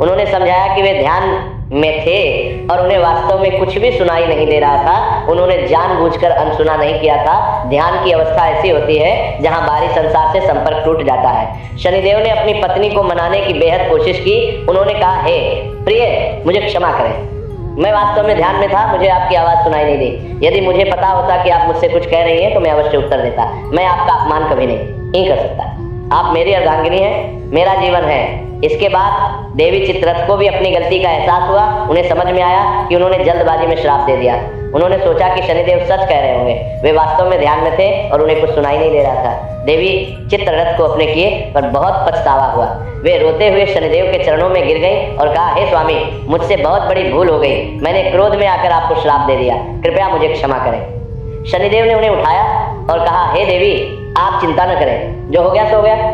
उन्होंने समझाया कि वे ध्यान में थे और उन्हें वास्तव में कुछ भी सुनाई नहीं दे रहा था। उन्होंने जानबूझकर अनसुना नहीं किया था। ध्यान की अवस्था ऐसी होती है जहां बाहरी संसार से संपर्क टूट जाता है। शनिदेव ने अपनी पत्नी को मनाने की बेहद कोशिश की। उन्होंने कहा, हे प्रिय, मुझे क्षमा करें, मैं वास्तव में ध्यान में था, मुझे आपकी आवाज सुनाई नहीं दी। यदि मुझे पता होता कि आप मुझसे कुछ कह रही हैं तो मैं अवश्य उत्तर देता। मैं आपका अपमान कभी नहीं कर सकता। आप मेरी अर्धांगिनी हैं, मेरा जीवन है। इसके बाद देवी चित्ररथ को भी अपनी गलती का एहसास हुआ। उन्हें समझ में आया कि उन्होंने जल्दबाजी में श्राप दे दिया। उन्होंने सोचा कि शनिदेव सच कह रहे होंगे। वे वास्तव में ध्यान में थे और उन्हें कुछ सुनाई नहीं दे रहा था। देवी चित्ररथ को अपने किए पर बहुत पछतावा हुआ। वे रोते हुए शनिदेव के चरणों में गिर गई और कहा, हे स्वामी, मुझसे बहुत बड़ी भूल हो गई। मैंने क्रोध में आकर आपको श्राप दे दिया, कृपया मुझे क्षमा करें। शनिदेव ने उन्हें उठाया और कहा, हे देवी, आप चिंता न करें, जो हो गया सो हो गया।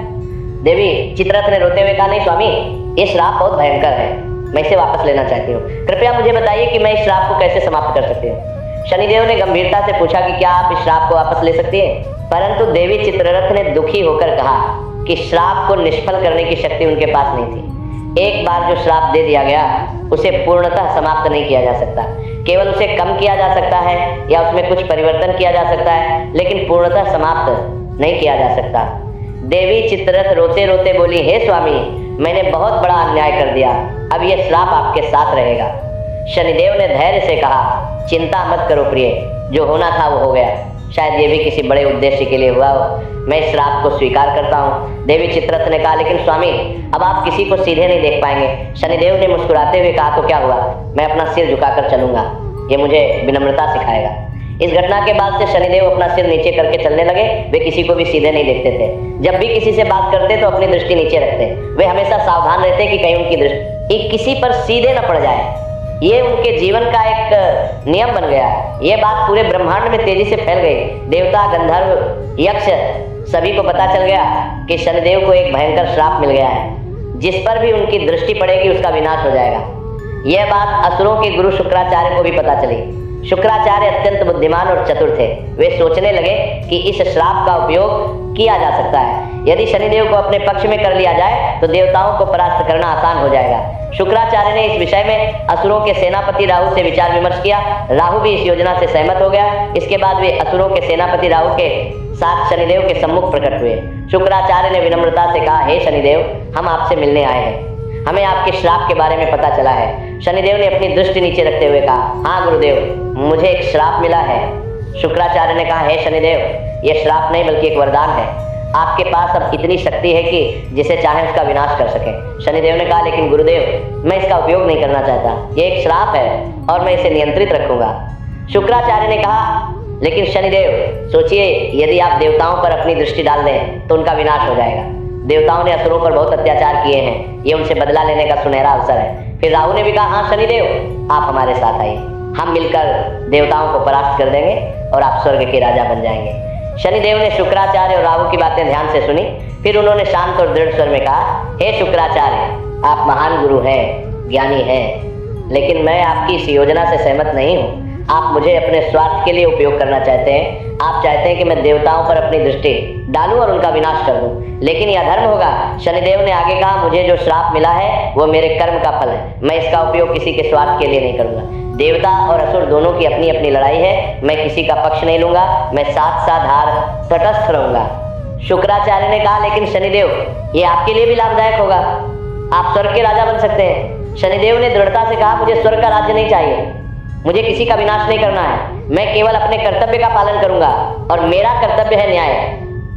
देवी चित्ररथ ने रोते हुए कहा, नहीं स्वामी, ये श्राप बहुत भयंकर है, मैं इसे वापस लेना चाहती हूँ। कृपया मुझे बताइए कि मैं इस श्राप को कैसे समाप्त कर सकती हूँ। शनिदेव ने गंभीरता से पूछा कि क्या आप इस श्राप को वापस ले सकती हैं? परंतु देवी चित्ररथ ने दुखी होकर कहा कि श्राप को निष्फल करने की शक्ति उनके पास नहीं थी। एक बार जो श्राप दे दिया गया उसे पूर्णतः समाप्त नहीं किया जा सकता। केवल उसे कम किया जा सकता है या उसमें कुछ परिवर्तन किया जा सकता है, लेकिन पूर्णतः समाप्त नहीं किया जा सकता। देवी चित्ररथ रोते रोते बोली, हे स्वामी, मैंने बहुत बड़ा अन्याय कर दिया, अब यह श्राप आपके साथ रहेगा। शनिदेव ने धैर्य से कहा, चिंता मत करो प्रिय, जो होना था वो हो गया। शायद ये भी किसी बड़े उद्देश्य के लिए हुआ हो। मैं इस श्राप को स्वीकार करता हूँ। देवी चित्ररथ ने कहा, लेकिन स्वामी, अब आप किसी को सीधे नहीं देख पाएंगे। शनिदेव ने मुस्कुराते हुए कहा, तो क्या हुआ, मैं अपना सिर झुकाकर चलूंगा, ये मुझे विनम्रता सिखाएगा। इस घटना के बाद से शनिदेव अपना सिर नीचे करके चलने लगे। वे किसी को भी सीधे नहीं देखते थे। जब भी किसी से बात करते तो अपनी दृष्टि नीचे रखते। वे हमेशा सावधान रहते कि कहीं उनकी दृष्टि किसी पर सीधे न पड़ जाए। ये उनके जीवन का एक नियम बन गया। ये बात पूरे ब्रह्मांड में तेजी से फैल गई। देवता, गंधर्व, यक्ष सभी को पता चल गया कि शनिदेव को एक भयंकर श्राप मिल गया है, जिस पर भी उनकी दृष्टि पड़ेगी उसका विनाश हो जाएगा। यह बात असुरों के गुरु शुक्राचार्य को भी पता चली। शुक्राचार्य अत्यंत बुद्धिमान और चतुर थे। वे सोचने लगे कि इस श्राप का उपयोग किया जा सकता है। यदि शनिदेव को अपने पक्ष में कर लिया जाए तो देवताओं को परास्त करना आसान हो जाएगा। शुक्राचार्य ने इस विषय में असुरों के सेनापति राहु से विचार विमर्श किया। राहु भी इस योजना से सहमत हो गया। इसके बाद वे असुरों के सेनापति राहु के साथ शनिदेव के सम्मुख प्रकट हुए। शुक्राचार्य ने विनम्रता से कहा, हे शनिदेव, हम आपसे मिलने आए हैं। हमें आपके श्राप के बारे में पता चला है। शनिदेव ने अपनी दृष्टि नीचे रखते हुए कहा, हाँ गुरुदेव, मुझे एक श्राप मिला है। शुक्राचार्य ने कहा, हे शनिदेव, यह श्राप नहीं बल्कि एक वरदान है। आपके पास अब इतनी शक्ति है कि जिसे चाहे उसका विनाश कर सके। शनिदेव ने कहा, लेकिन गुरुदेव, मैं इसका उपयोग नहीं करना चाहता। यह एक श्राप है और मैं इसे नियंत्रित रखूंगा। शुक्राचार्य ने कहा, लेकिन शनिदेव, सोचिए, यदि आप देवताओं पर अपनी दृष्टि डाल दें तो उनका विनाश हो जाएगा। देवताओं ने असुरों पर बहुत अत्याचार किए हैं, ये उनसे बदला लेने का सुनहरा अवसर है। फिर राहु ने भी कहा, हाँ शनिदेव, आप हमारे साथ आइए, हम मिलकर देवताओं को परास्त कर देंगे और आप स्वर्ग के राजा बन जाएंगे। शनिदेव ने शुक्राचार्य और राहु की बातें ध्यान से सुनी। फिर उन्होंने शांत और दृढ़ स्वर में कहा, हे शुक्राचार्य, आप महान गुरु हैं, ज्ञानी हैं, लेकिन मैं आपकी इस योजना से सहमत नहीं हूँ। आप मुझे अपने स्वार्थ के लिए उपयोग करना चाहते हैं। आप चाहते हैं कि मैं देवताओं पर अपनी दृष्टि डालूं और उनका विनाश कर दूं, लेकिन यह अधर्म होगा। शनिदेव ने आगे कहा, मुझे जो श्राप मिला है वो मेरे कर्म का फल है। मैं इसका उपयोग किसी के स्वार्थ के लिए नहीं करूंगा। देवता और असुर दोनों की अपनी अपनी लड़ाई है। मैं किसी का पक्ष नहीं लूंगा। मैं साथ साथ हार तटस्थ रहूंगा। शुक्राचार्य ने कहा, लेकिन शनिदेव, ये आपके लिए भी लाभदायक होगा। आप स्वर्ग के राजा बन सकते हैं। शनिदेव ने दृढ़ता से कहा, मुझे स्वर्ग का राज्य नहीं चाहिए। मुझे किसी का विनाश नहीं करना है। मैं केवल अपने कर्तव्य का पालन करूंगा और मेरा कर्तव्य है न्याय।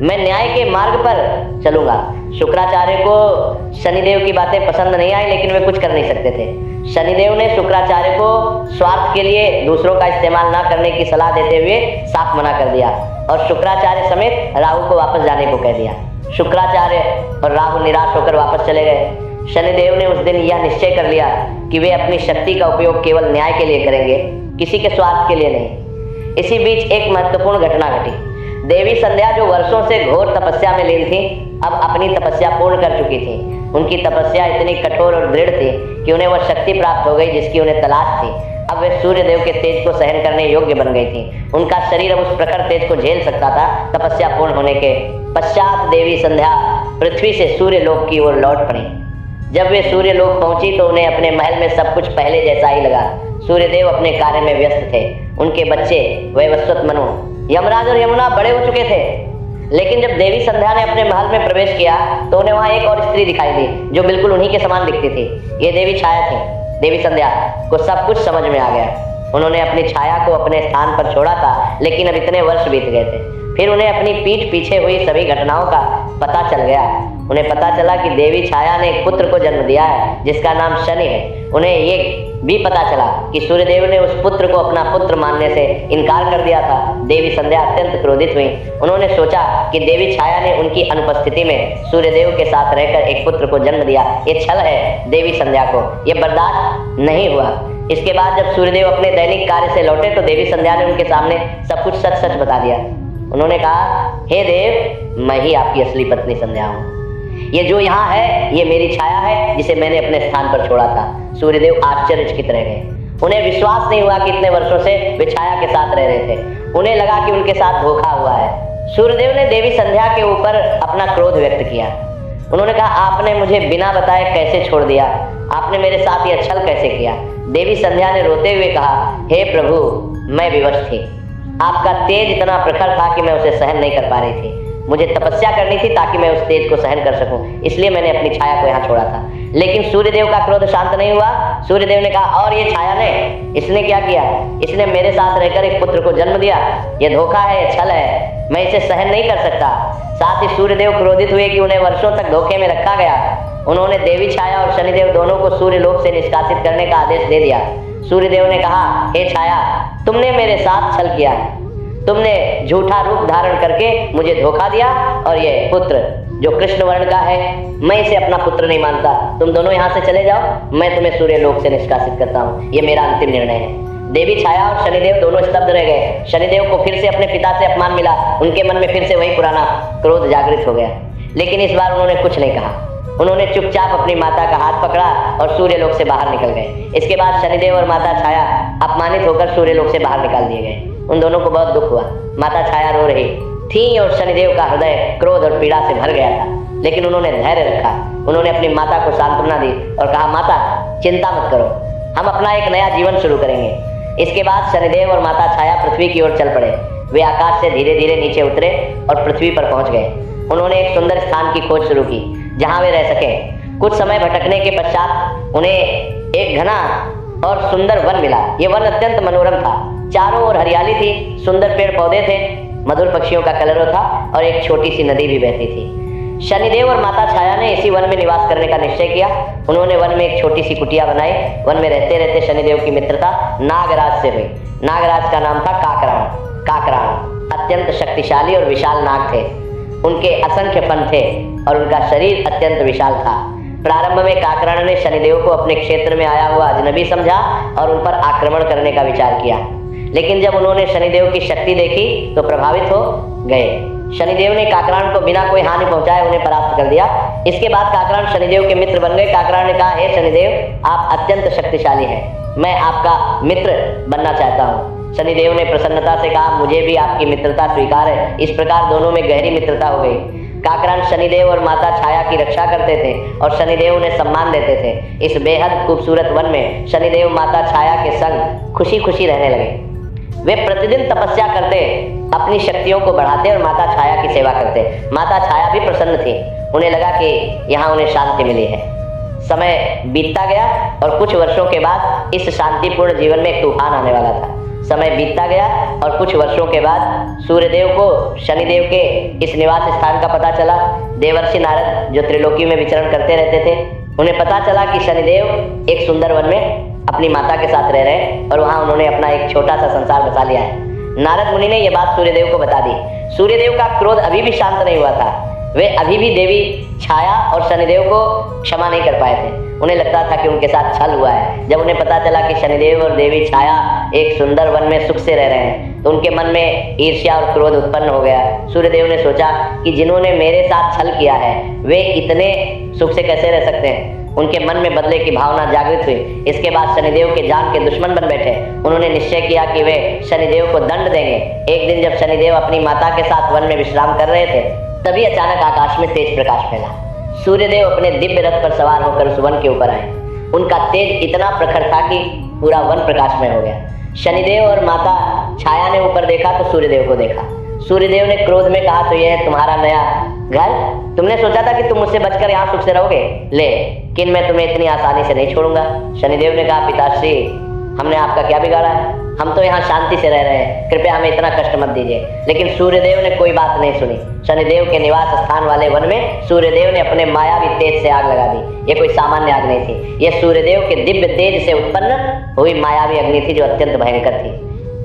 मैं न्याय के मार्ग पर चलूंगा। शुक्राचार्य को शनिदेव की बातें पसंद नहीं आई, लेकिन वे कुछ कर नहीं सकते थे। शनिदेव ने शुक्राचार्य को स्वार्थ के लिए दूसरों का इस्तेमाल न करने की सलाह देते हुए साफ मना कर दिया और शुक्राचार्य समेत राहु को वापस जाने को कह दिया। शुक्राचार्य और राहु निराश होकर वापस चले गए। शनिदेव ने उस दिन यह निश्चय कर लिया कि वे अपनी शक्ति का उपयोग केवल न्याय के लिए करेंगे, किसी के स्वार्थ के लिए नहीं। इसी बीच एक महत्वपूर्ण घटना घटी। देवी संध्या, जो वर्षों से घोर तपस्या में लीन थी, अब अपनी तपस्या पूर्ण कर चुकी थी। उनकी तपस्या इतनी कठोर और दृढ़ थी कि उन्हें वह शक्ति प्राप्त हो गई जिसकी उन्हें तलाश थी। अब वे सूर्य देव के तेज को सहन करने योग्य बन गई थी। उनका शरीर अब उस प्रखर तेज को झेल सकता था। तपस्या पूर्ण होने के पश्चात देवी संध्या पृथ्वी से सूर्य लोक की ओर लौट पड़ी। जब वे सूर्य लोक पहुंची तो उन्हें अपने महल में सब कुछ पहले जैसा ही लगा। सूर्यदेव अपने कार्य में व्यस्त थे। उनके बच्चे वैवस्वत मनु, यमराज और यमुना बड़े हो चुके थे। लेकिन जब देवी संध्या ने अपने महल में प्रवेश किया तो उन्हें वहां एक और स्त्री दिखाई दी जो बिल्कुल उन्हीं के समान दिखती थी। ये देवी छाया थी। देवी संध्या को सब कुछ समझ में आ गया। उन्होंने अपनी छाया को अपने स्थान पर छोड़ा था, लेकिन अब इतने वर्ष बीत गए थे। फिर उन्हें अपनी पीठ पीछे हुई सभी घटनाओं का पता चल गया। उन्हें पता चला कि देवी छाया ने एक पुत्र को जन्म दिया है जिसका नाम शनि है। उन्हें ये भी पता चला कि सूर्यदेव ने उस पुत्र को अपना पुत्र मानने से इनकार कर दिया था। देवी संध्या अत्यंत क्रोधित हुई। उन्होंने सोचा कि देवी छाया ने उनकी अनुपस्थिति में सूर्यदेव के साथ रहकर एक पुत्र को जन्म दिया। ये छल है देवी संध्या को, ये बर्दाश्त नहीं हुआ। इसके बाद जब सूर्यदेव अपने दैनिक कार्य से लौटे तो देवी संध्या ने उनके सामने सब कुछ सच सच बता दिया। उन्होंने कहा, हे देव, मैं ही आपकी असली पत्नी संध्या हूँ। ये जो यहाँ है ये मेरी छाया है जिसे मैंने अपने स्थान पर छोड़ा था। सूर्यदेव आश्चर्यचकित रह गए। उन्हें विश्वास नहीं हुआ कि इतने वर्षों से वे छाया के साथ रह रहे थे। उन्हें लगा कि उनके साथ धोखा हुआ है। सूर्यदेव ने देवी संध्या के ऊपर अपना क्रोध व्यक्त किया। उन्होंने कहा, आपने मुझे बिना बताए कैसे छोड़ दिया? आपने मेरे साथ यह छल कैसे किया? देवी संध्या ने रोते हुए कहा, हे प्रभु, मैं विवश थी। आपका तेज इतना प्रखर था कि मैं उसे सहन नहीं कर पा रही थी। मुझे तपस्या करनी थी ताकि मैं उस तेज को सहन कर सकूं, इसलिए मैंने अपनी छाया को यहाँ छोड़ा था। लेकिन सूर्यदेव का क्रोध शांत नहीं हुआ। सूर्यदेव ने कहा, और ये छाया ने, इसने क्या किया? इसने मेरे साथ रहकर एक पुत्र को जन्म दिया। ये धोखा है, ये छल है, मैं इसे सहन नहीं कर सकता। साथ ही सूर्यदेव क्रोधित हुए कि उन्हें वर्षों तक धोखे में रखा गया। उन्होंने देवी छाया और शनिदेव दोनों को सूर्यलोक से निष्कासित करने का आदेश दे दिया। सूर्यदेव ने कहा, हे छाया, तुमने मेरे साथ छल किया। तुमने झूठा रूप धारण करके मुझे धोखा दिया और ये पुत्र जो कृष्ण वर्ण का है, मैं इसे अपना पुत्र नहीं मानता। तुम दोनों यहाँ से चले जाओ, मैं तुम्हें सूर्य लोक से निष्कासित करता हूँ। ये मेरा अंतिम निर्णय है। देवी छाया और शनिदेव दोनों स्तब्ध रह गए। शनिदेव को फिर से अपने पिता से अपमान मिला। उनके मन में फिर से वही पुराना क्रोध जागृत हो गया, लेकिन इस बार उन्होंने कुछ नहीं कहा। उन्होंने चुपचाप अपनी माता का हाथ पकड़ा और सूर्यलोक से बाहर निकल गए। इसके बाद शनिदेव और माता छाया अपमानित होकर सूर्यलोक से बाहर निकाल दिए गए। उन दोनों को बहुत दुख हुआ। माता छाया रो रही थी और शनिदेव का हृदय क्रोध और पीड़ा से भर गया था, लेकिन उन्होंने धैर्य रखा। उन्होंने अपनी माता को सांत्वना दी और कहा, माता चिंता मत करो, हम अपना एक नया जीवन शुरू करेंगे। इसके बाद शनिदेव और माता छाया पृथ्वी की ओर चल पड़े। वे आकाश से धीरे धीरे नीचे उतरे और पृथ्वी पर पहुंच गए। उन्होंने एक सुंदर स्थान की खोज शुरू की जहां वे रह सकें। कुछ समय भटकने के पश्चात उन्हें एक घना और सुंदर वन मिला। ये वन अत्यंत मनोरम था। चारों ओर हरियाली थी, सुंदर पेड़ पौधे थे, मधुर पक्षियों का कलरव था और एक छोटी सी नदी भी बहती थी। शनिदेव और माता छाया ने इसी वन में निवास करने का निश्चय किया। उन्होंने वन में एक छोटी सी कुटिया बनाई। वन में रहते रहते शनिदेव की मित्रता नागराज से हुई। नागराज का नाम था काकरान। काकरान अत्यंत शक्तिशाली और विशाल नाग थे। उनके असंख्य फन थे और उनका शरीर अत्यंत विशाल था। प्रारंभ में काकरान ने शनिदेव को अपने क्षेत्र में आया हुआ अजनबी समझा और उन पर आक्रमण करने का विचार किया, लेकिन जब उन्होंने शनिदेव की शक्ति देखी तो प्रभावित हो गए। शनिदेव ने काकरान को बिना कोई हानि पहुंचाए उन्हें परास्त कर दिया। इसके बाद काकरान शनिदेव के मित्र बन गए। काकरान ने कहा, हे शनिदेव, आप अत्यंत शक्तिशाली हैं, मैं आपका मित्र बनना चाहता हूँ। शनिदेव ने प्रसन्नता से कहा, मुझे भी आपकी मित्रता स्वीकार है। इस प्रकार दोनों में गहरी मित्रता हो गई। काकरान शनिदेव और माता छाया की रक्षा करते थे और शनिदेव उन्हें सम्मान देते थे। इस बेहद खूबसूरत वन में शनिदेव माता छाया के संग खुशी खुशी रहने लगे। वे प्रतिदिन तपस्या करते, अपनी शक्तियों को बढ़ाते और माता छाया की सेवा करते। माता छाया भी प्रसन्न थी। उन्हें लगा कि यहाँ उन्हें शांति मिली है। समय बीतता गया और कुछ वर्षों के बाद इस शांतिपूर्ण जीवन में एक तूफान आने वाला था। समय बीतता गया और कुछ वर्षों के बाद सूर्यदेव को शनिदेव के इस निवास स्थान का पता चला। देवर्षि नारद, जो त्रिलोकी में विचरण करते रहते थे, उन्हें पता चला कि शनिदेव एक सुंदर वन में अपनी माता के साथ रह रहे हैं और वहां उन्होंने अपना एक छोटा सा संसार बसा लिया है। नारद मुनि ने यह बात सूर्यदेव को बता दी। सूर्यदेव का क्रोध अभी भी शांत नहीं हुआ था। वे अभी भी देवी छाया और शनिदेव को क्षमा नहीं कर पाए थे। उन्हें लगता था कि उनके साथ छल हुआ है। जब उन्हें पता चला कि शनिदेव और देवी छाया एक सुंदर वन में सुख से रह रहे हैं तो उनके मन में ईर्ष्या और क्रोध उत्पन्न हो गया। सूर्यदेव ने सोचा कि जिन्होंने मेरे साथ छल किया है वे इतने सुख से कैसे रह सकते हैं। उनके मन में बदले की भावना जागृत हुई। इसके बाद शनिदेव के जान के दुश्मन बन बैठे। उन्होंने निश्चय किया कि वे शनिदेव को दंड देंगे। एक दिन जब शनिदेव अपनी माता के साथ वन में विश्राम कर रहे थे तभी अचानक आकाश में तेज प्रकाश फैला। सूर्यदेव अपने दिव्य रथ पर सवार होकर उस वन के ऊपर आए। उनका तेज इतना प्रखर था कि पूरा वन प्रकाशमय हो गया। शनिदेव और माता छाया ने ऊपर देखा तो सूर्यदेव को देखा। सूर्यदेव ने क्रोध में कहा, तो यह है तुम्हारा नया घर? तुमने सोचा था कि तुम मुझसे बचकर यहाँ सुख से रहोगे? लेकिन मैं तुम्हें इतनी आसानी से नहीं छोड़ूंगा। शनिदेव ने कहा, पिताश्री, हमने आपका क्या बिगाड़ा है? हम तो यहाँ शांति से रह रहे हैं, कृपया हमें इतना कष्ट मत दीजिए। लेकिन सूर्यदेव ने कोई बात नहीं सुनी। शनिदेव के निवास स्थान वाले वन में सूर्यदेव ने अपने मायावी तेज से आग लगा दी। ये कोई सामान्य आग नहीं थी, यह सूर्यदेव के दिव्य तेज से उत्पन्न हुई मायावी अग्नि थी जो अत्यंत भयंकर थी।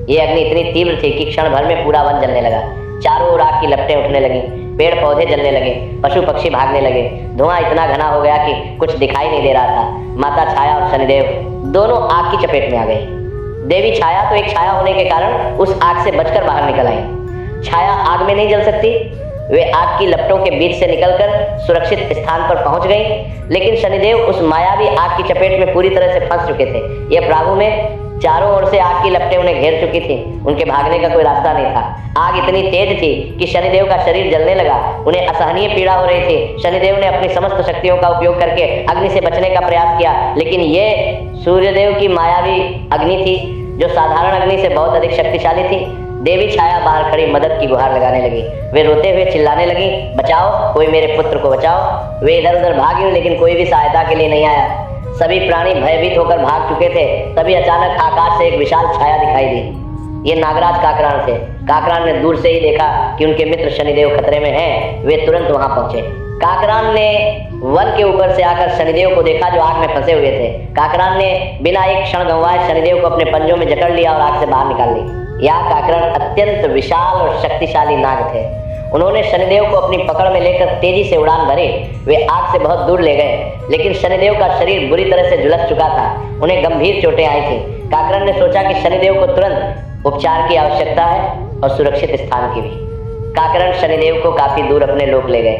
ये अग्नि इतनी तीव्र थी कि क्षण भर में पूरा वन जलने लगा। चारों ओर आग की लपटें उठने लगी, पेड़ पौधे जलने लगे, पशु पक्षी भागने लगे। धुआं इतना घना हो गया कि कुछ दिखाई नहीं दे रहा था। माता छाया और शनिदेव दोनों आग की चपेट में आ गए। देवी छाया तो एक छाया होने के कारण उस आग से बचकर बाहर निकल आई। छाया आग में नहीं जल सकती। वे आग की लपटों के बीच से निकलकर सुरक्षित स्थान पर पहुंच गई, लेकिन शनिदेव उस मायावी आग की चपेट में पूरी तरह से फंस चुके थे। यह प्रागु में चारों ओर से आग की लपटें उन्हें घेर चुकी थी। उनके भागने का कोई रास्ता नहीं था। आग इतनी तेज थी कि शनिदेव का शरीर जलने लगा। उन्हें असहनीय पीड़ा हो रही थी। शनिदेव ने अपनी समस्त शक्तियों का उपयोग करके अग्नि से बचने का प्रयास किया, लेकिन ये सूर्यदेव की मायावी अग्नि थी जो साधारण अग्नि से बहुत अधिक शक्तिशाली थी। देवी छाया बाहर खड़ी मदद की गुहार लगाने लगी। वे रोते हुए चिल्लाने लगी, बचाओ, कोई मेरे पुत्र को बचाओ। वे इधर उधर भागी, लेकिन कोई भी सहायता के लिए नहीं आया। सभी प्राणी भयभीत होकर भाग चुके थे। तभी अचानक आकाश से एक विशाल छाया दिखाई दी। ये नागराज काकरान थे। काकरान ने दूर से ही देखा कि उनके मित्र शनिदेव खतरे में हैं। वे तुरंत वहां पहुंचे। काकरान ने वन के ऊपर से आकर शनिदेव को देखा जो आग में फंसे हुए थे। काकरान ने बिना एक क्षण गंवाए शनिदेव को अपने पंजों में जकड़ लिया और आग से बाहर निकाल ली। यह काकरान अत्यंत विशाल और शक्तिशाली नाग थे। उन्होंने शनिदेव को अपनी पकड़ में लेकर तेजी से उड़ान भरी। वे आग से बहुत दूर ले गए, लेकिन शनिदेव का शरीर बुरी तरह से झुलस चुका था। उन्हें गंभीर चोटें आई थी। काकरण ने सोचा कि शनिदेव को तुरंत उपचार की आवश्यकता है और सुरक्षित स्थान की भी। काकरण शनिदेव को काफी दूर अपने लोक ले गए।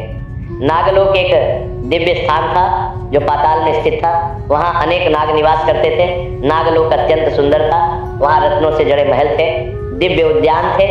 नागलोक एक दिव्य स्थान था जो पाताल में स्थित था। वहां अनेक नाग निवास करते थे। नागलोक अत्यंत सुंदर था। वहां रत्नों से जड़े महल थे, दिव्य उद्यान थे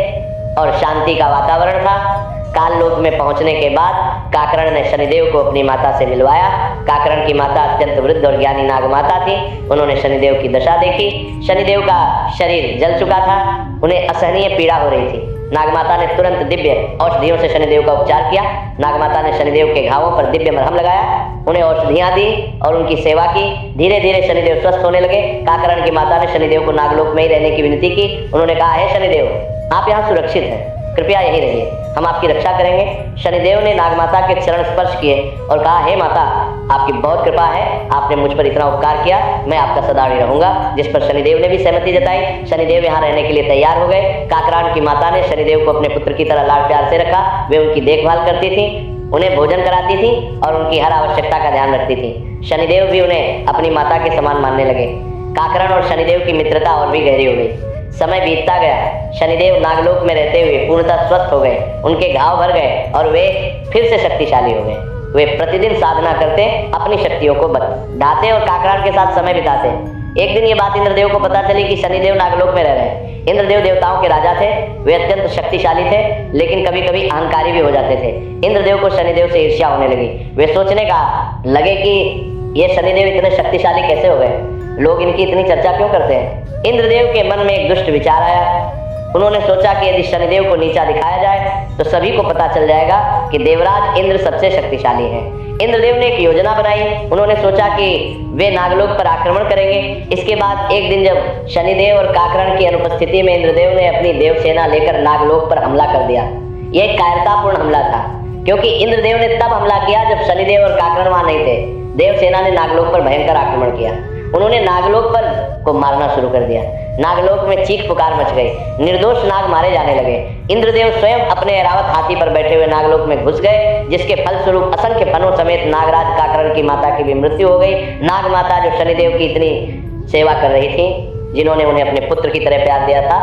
और शांति का वातावरण था। काल लोक में पहुंचने के बाद काकरण ने शनिदेव को अपनी माता से मिलवाया। काकरण की माता अत्यंत वृद्ध और ज्ञानी नाग माता थी। उन्होंने शनिदेव की दशा देखी। शनिदेव का शरीर जल चुका था। उन्हें असहनीय पीड़ा हो रही थी। नागमाता ने तुरंत दिव्य औषधियों से शनिदेव का उपचार किया। नागमाता ने शनिदेव के घावों पर दिव्य मरहम लगाया, उन्हें औषधियां दी और उनकी सेवा की। धीरे धीरे शनिदेव स्वस्थ होने लगे। काकरण की माता ने शनिदेव को नागलोक में ही रहने की विनती की। उन्होंने कहा, हे शनिदेव, आप यहाँ सुरक्षित हैं, कृपया यहीं रहिए, हम आपकी रक्षा करेंगे। शनिदेव ने नागमाता के चरण स्पर्श किए और कहा, हे माता, आपकी बहुत कृपा है, आपने मुझ पर इतना उपकार किया, मैं आपका सदा ऋणी रहूंगा। जिस पर शनिदेव ने भी सहमति जताई। शनिदेव यहाँ रहने के लिए तैयार हो गए। काकरान की माता ने शनिदेव को अपने पुत्र की तरह लाड प्यार से रखा। वे उनकी देखभाल करती थी, उन्हें भोजन कराती थी और उनकी हर आवश्यकता का ध्यान रखती थी। शनिदेव भी उन्हें अपनी माता के समान मानने लगे। काकरण और शनिदेव की मित्रता और भी गहरी हो गई। समय बीतता गया। शनिदेव नागलोक में रहते हुए पूर्णतः स्वस्थ हो गए। उनके घाव भर गए और वे फिर से शक्तिशाली हो गए। वे प्रतिदिन साधना करते, अपनी शक्तियों को बढ़ाते और काकरान के साथ समय बिताते। एक दिन ये बात इंद्रदेव को पता चली कि शनिदेव नागलोक में रह रहे हैं। इंद्रदेव देवताओं के राजा थे। वे अत्यंत शक्तिशाली थे, लेकिन कभी कभी अहंकारी भी हो जाते थे। इंद्रदेव को शनिदेव से ईर्ष्या होने लगी। वे सोचने का लगे कि ये शनिदेव इतने शक्तिशाली कैसे हो गए, लोग इनकी इतनी चर्चा क्यों करते हैं। इंद्रदेव के मन में एक दुष्ट विचार आया। उन्होंने सोचा कि यदि शनिदेव को नीचा दिखाया जाए तो सभी को पता चल जाएगा कि देवराज इंद्र सबसे शक्तिशाली है। इंद्रदेव ने एक योजना बनाई। उन्होंने सोचा कि वे नागलोक पर आक्रमण करेंगे। इसके बाद एक दिन जब शनिदेव और काकरण की अनुपस्थिति में इंद्रदेव ने अपनी देव सेना लेकर नागलोक पर हमला कर दिया। यह एक कायरतापूर्ण हमला था, क्योंकि इंद्रदेव ने तब हमला किया जब शनिदेव और काकरण वहां नहीं थे। देव सेना ने नागलोक पर भयंकर आक्रमण किया। उन्होंने नागलोक पर को मारना शुरू कर दिया। नागलोक में चीख पुकार मच गई। निर्दोष नाग मारे जाने लगे। इंद्रदेव स्वयं अपने ऐरावत हाथी पर बैठे हुए नागलोक में घुस गए, जिसके फलस्वरूप असंख्य फनों समेत नागराज काकरण की माता की भी मृत्यु हो गई। नाग माता जो शनिदेव की इतनी सेवा कर रही थी, जिन्होंने उन्हें अपने पुत्र की तरह प्यार दिया था,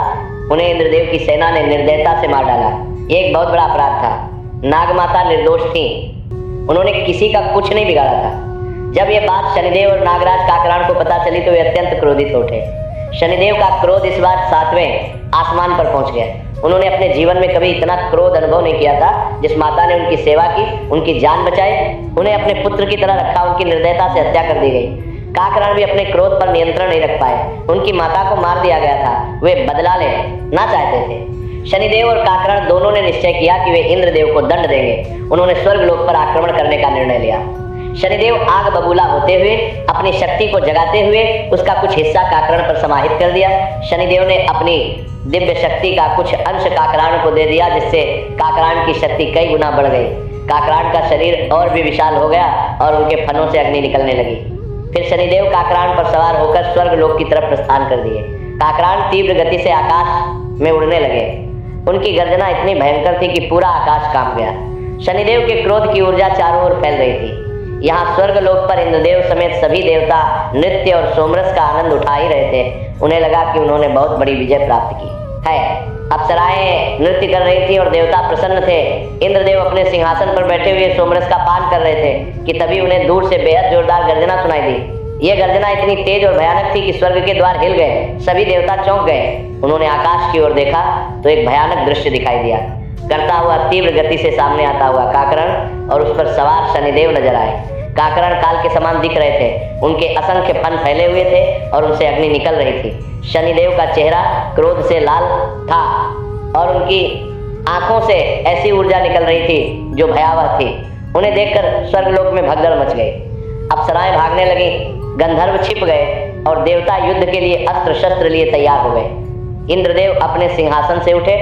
उन्हें इंद्रदेव की सेना ने निर्दयता से मार डाला। ये एक बहुत बड़ा अपराध था। नाग माता निर्दोष थी, उन्होंने किसी का कुछ नहीं बिगाड़ा था। जब यह बात शनिदेव और नागराज काकरान को पता चली तो वे अत्यंत क्रोधित हो उठे। शनिदेव का क्रोध इस बार 7वें आसमान पर पहुंच गया। उन्होंने अपने जीवन में कभी इतना क्रोध अनुभव नहीं किया था। जिस माता ने उनकी सेवा की, उनकी जान बचाई, उन्हें अपने पुत्र की तरह रखा, उनकी निर्दयता से हत्या कर दी गई। काकरान भी अपने क्रोध पर नियंत्रण नहीं रख पाए। उनकी माता को मार दिया गया था। वे बदला लेना चाहते थे। शनिदेव और काकरान दोनों ने निश्चय किया कि वे इंद्रदेव को दंड देंगे। उन्होंने स्वर्गलोक पर आक्रमण करने का निर्णय लिया। शनिदेव आग बबूला होते हुए, अपनी शक्ति को जगाते हुए उसका कुछ हिस्सा काकरण पर समाहित कर दिया। शनिदेव ने अपनी दिव्य शक्ति का कुछ अंश काकरान को दे दिया, जिससे काकरान की शक्ति कई गुना बढ़ गई। काकरान का शरीर और भी विशाल हो गया और उनके फनों से अग्नि निकलने लगी। फिर शनिदेव काकरान पर सवार होकर स्वर्गलोक की तरफ प्रस्थान कर दिए। काकरान तीव्र गति से आकाश में उड़ने लगे। उनकी गर्जना इतनी भयंकर थी कि पूरा आकाश कांप गया। शनिदेव के क्रोध की ऊर्जा चारों ओर फैल रही थी। यहाँ स्वर्गलोक पर इंद्रदेव समेत सभी देवता नृत्य और सोमरस का आनंद उठा ही रहे थे। उन्हें लगा कि उन्होंने बहुत बड़ी विजय प्राप्त की है। अप्सराएं नृत्य कर रही थी और देवता प्रसन्न थे। इंद्रदेव अपने सिंहासन पर बैठे हुए सोमरस का पान कर रहे थे कि तभी उन्हें दूर से बेहद जोरदार गर्जना सुनाई दी। यह गर्जना इतनी तेज और भयानक थी कि स्वर्ग के द्वार हिल गए। सभी देवता चौंक गए। उन्होंने आकाश की ओर देखा तो एक भयानक दृश्य दिखाई दिया। करता हुआ तीव्र गति से सामने आता हुआ काकरण और उस पर सवार शनिदेव नजर आए। काकरण काल के समान दिख रहे थे। उनके असंख्य फन फैले हुए थे और उनसे अग्नि निकल रही थी। शनिदेव का चेहरा क्रोध से लाल था और उनकी आंखों से ऐसी ऊर्जा निकल रही थी जो भयावह थी। उन्हें देखकर स्वर्गलोक में भगदड़ मच गई। अप्सराएं भागने लगी, गंधर्व छिप गए और देवता युद्ध के लिए अस्त्र शस्त्र लिए तैयार हो गए। इंद्रदेव अपने सिंहासन से उठे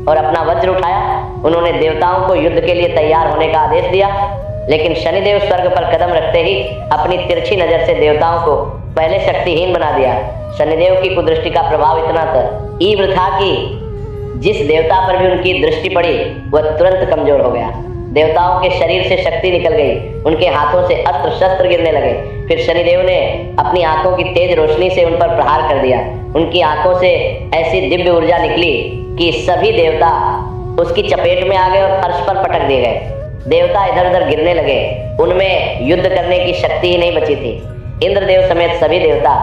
और अपना वज्र उठाया। उन्होंने देवताओं को युद्ध के लिए तैयार होने का आदेश दिया, लेकिन शनिदेव स्वर्ग पर कदम रखते ही अपनी तिरछी नजर से देवताओं को पहले शक्तिहीन बना दिया। शनिदेव की कुदृष्टि का प्रभाव इतना तीव्र था कि जिस देवता पर भी उनकी दृष्टि पड़ी वह तुरंत कमजोर हो गया। देवताओं के शरीर से शक्ति निकल गई, उनके हाथों से अस्त्र शस्त्र गिरने लगे। फिर शनिदेव ने अपनी आंखों की तेज रोशनी से उन पर प्रहार कर दिया। उनकी आंखों से ऐसी दिव्य ऊर्जा निकली कि सभी देवता उसकी चपेट में आ गए और फर्श पर पटक दिए गए। देवता इधर उधर गिरने लगे, उनमें युद्ध करने की शक्ति ही नहीं बची थी। इंद्रदेव समेत सभी देवता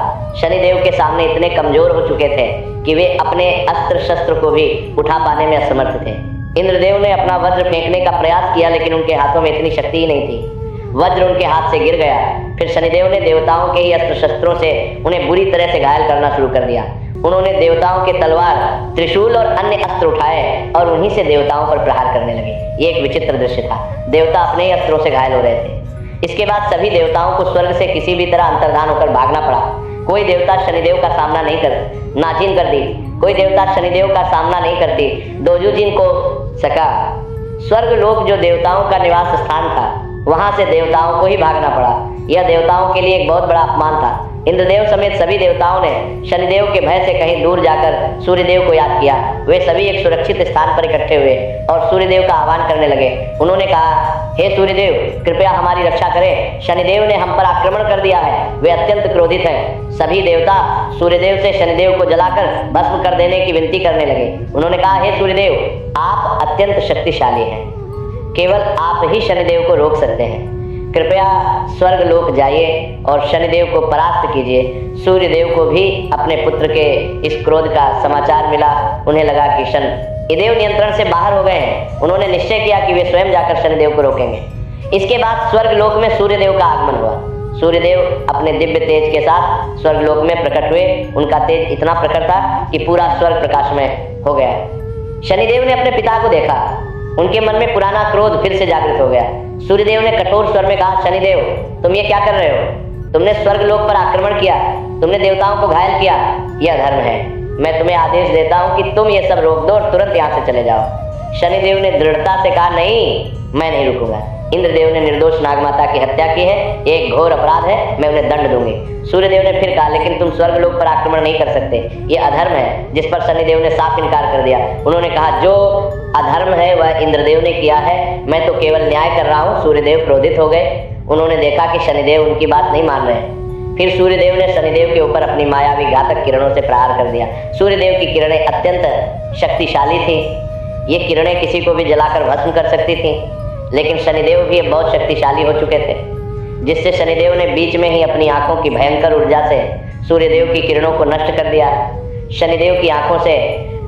शनिदेव के सामने इतने कमजोर हो चुके थे कि वे अपने अस्त्र शस्त्र को भी उठा पाने में असमर्थ थे। इंद्रदेव ने अपना वज्र फेंकने का प्रयास किया, लेकिन उनके हाथों में इतनी शक्ति ही नहीं थी। वज्र उनके हाथ से गिर गया। फिर शनिदेव ने देवताओं के ही अस्त्र शस्त्रों से उन्हें बुरी तरह से घायल करना शुरू कर दिया। उन्होंने देवताओं के तलवार, त्रिशूल और अन्य अस्त्र उठाए और उन्हीं से देवताओं पर प्रहार करने लगे। ये एक विचित्र दृश्य था। देवता अपने ही अस्त्रों से घायल हो रहे थे। इसके बाद सभी देवताओं को स्वर्ग से किसी भी तरह अंतर्धान होकर भागना पड़ा। कोई देवता शनिदेव का सामना नहीं कर नाजीन कर दी। कोई देवता शनिदेव का सामना नहीं करती दोजुजिन को सका। स्वर्ग लोक जो देवताओं का निवास स्थान था, वहां से देवताओं को ही भागना पड़ा। यह देवताओं के लिए एक बहुत बड़ा अपमान था। इंद्रदेव समेत सभी देवताओं ने शनिदेव के भय से कहीं दूर जाकर सूर्यदेव को याद किया। वे सभी एक सुरक्षित स्थान पर इकट्ठे हुए और सूर्यदेव का आह्वान करने लगे। उन्होंने कहा, हे सूर्यदेव, कृपया हमारी रक्षा करें। शनिदेव ने हम पर आक्रमण कर दिया है। वे अत्यंत क्रोधित हैं। सभी देवता सूर्यदेव से शनिदेव को जलाकर भस्म कर देने की विनती करने लगे। उन्होंने कहा, हे सूर्यदेव, आप अत्यंत शक्तिशाली हैं। केवल आप ही शनिदेव को रोक सकते हैं। कृपया स्वर्ग लोक जाइए और शनिदेव को परास्त कीजिए। सूर्यदेव को भी अपने पुत्र के इस क्रोध का समाचार मिला। उन्हें लगा कि शनिदेव नियंत्रण से बाहर हो गए हैं। उन्होंने निश्चय किया कि वे स्वयं जाकर शनिदेव को रोकेंगे। इसके बाद स्वर्ग लोक में सूर्यदेव का आगमन हुआ। सूर्यदेव अपने दिव्य तेज के साथ स्वर्ग लोक में प्रकट हुए। उनका तेज इतना प्रखर था कि पूरा स्वर्ग प्रकाशमय हो गया। शनिदेव ने अपने पिता को देखा। उनके मन में पुराना क्रोध फिर से जागृत हो गया। सूर्यदेव ने कठोर स्वर में कहा, शनिदेव, तुम ये क्या कर रहे हो? तुमने स्वर्ग लोक पर आक्रमण किया, तुमने देवताओं को घायल किया। यह अधर्म है। मैं तुम्हें आदेश देता हूं कि तुम ये सब रोक दो और तुरंत यहाँ से चले जाओ। शनिदेव ने दृढ़ता से कहा, नहीं, मैं नहीं रुकूंगा। इंद्रदेव ने निर्दोष नागमाता की हत्या की है, एक घोर अपराध है, मैं उन्हें दंड दूंगी। सूर्यदेव ने फिर कहा, लेकिन तुम स्वर्ग लोक पर आक्रमण नहीं कर सकते, ये अधर्म है। जिस पर शनिदेव ने साफ इनकार कर दिया। उन्होंने कहा, जो अधर्म है वह इंद्रदेव ने किया है, मैं तो केवल न्याय कर रहा हूँ। सूर्यदेव क्रोधित हो गए। उन्होंने देखा कि शनिदेव उनकी बात नहीं मान रहे। फिर सूर्यदेव ने शनिदेव के ऊपर अपनी मायावी घातक किरणों से प्रहार कर दिया। सूर्यदेव की किरणें अत्यंत शक्तिशाली थी। ये किरणें किसी को भी जलाकर भस्म कर सकती थी, लेकिन शनिदेव भी बहुत शक्तिशाली हो चुके थे, जिससे शनिदेव ने बीच में ही अपनी आंखों की भयंकर ऊर्जा से सूर्यदेव की किरणों को नष्ट कर दिया। शनिदेव की आंखों से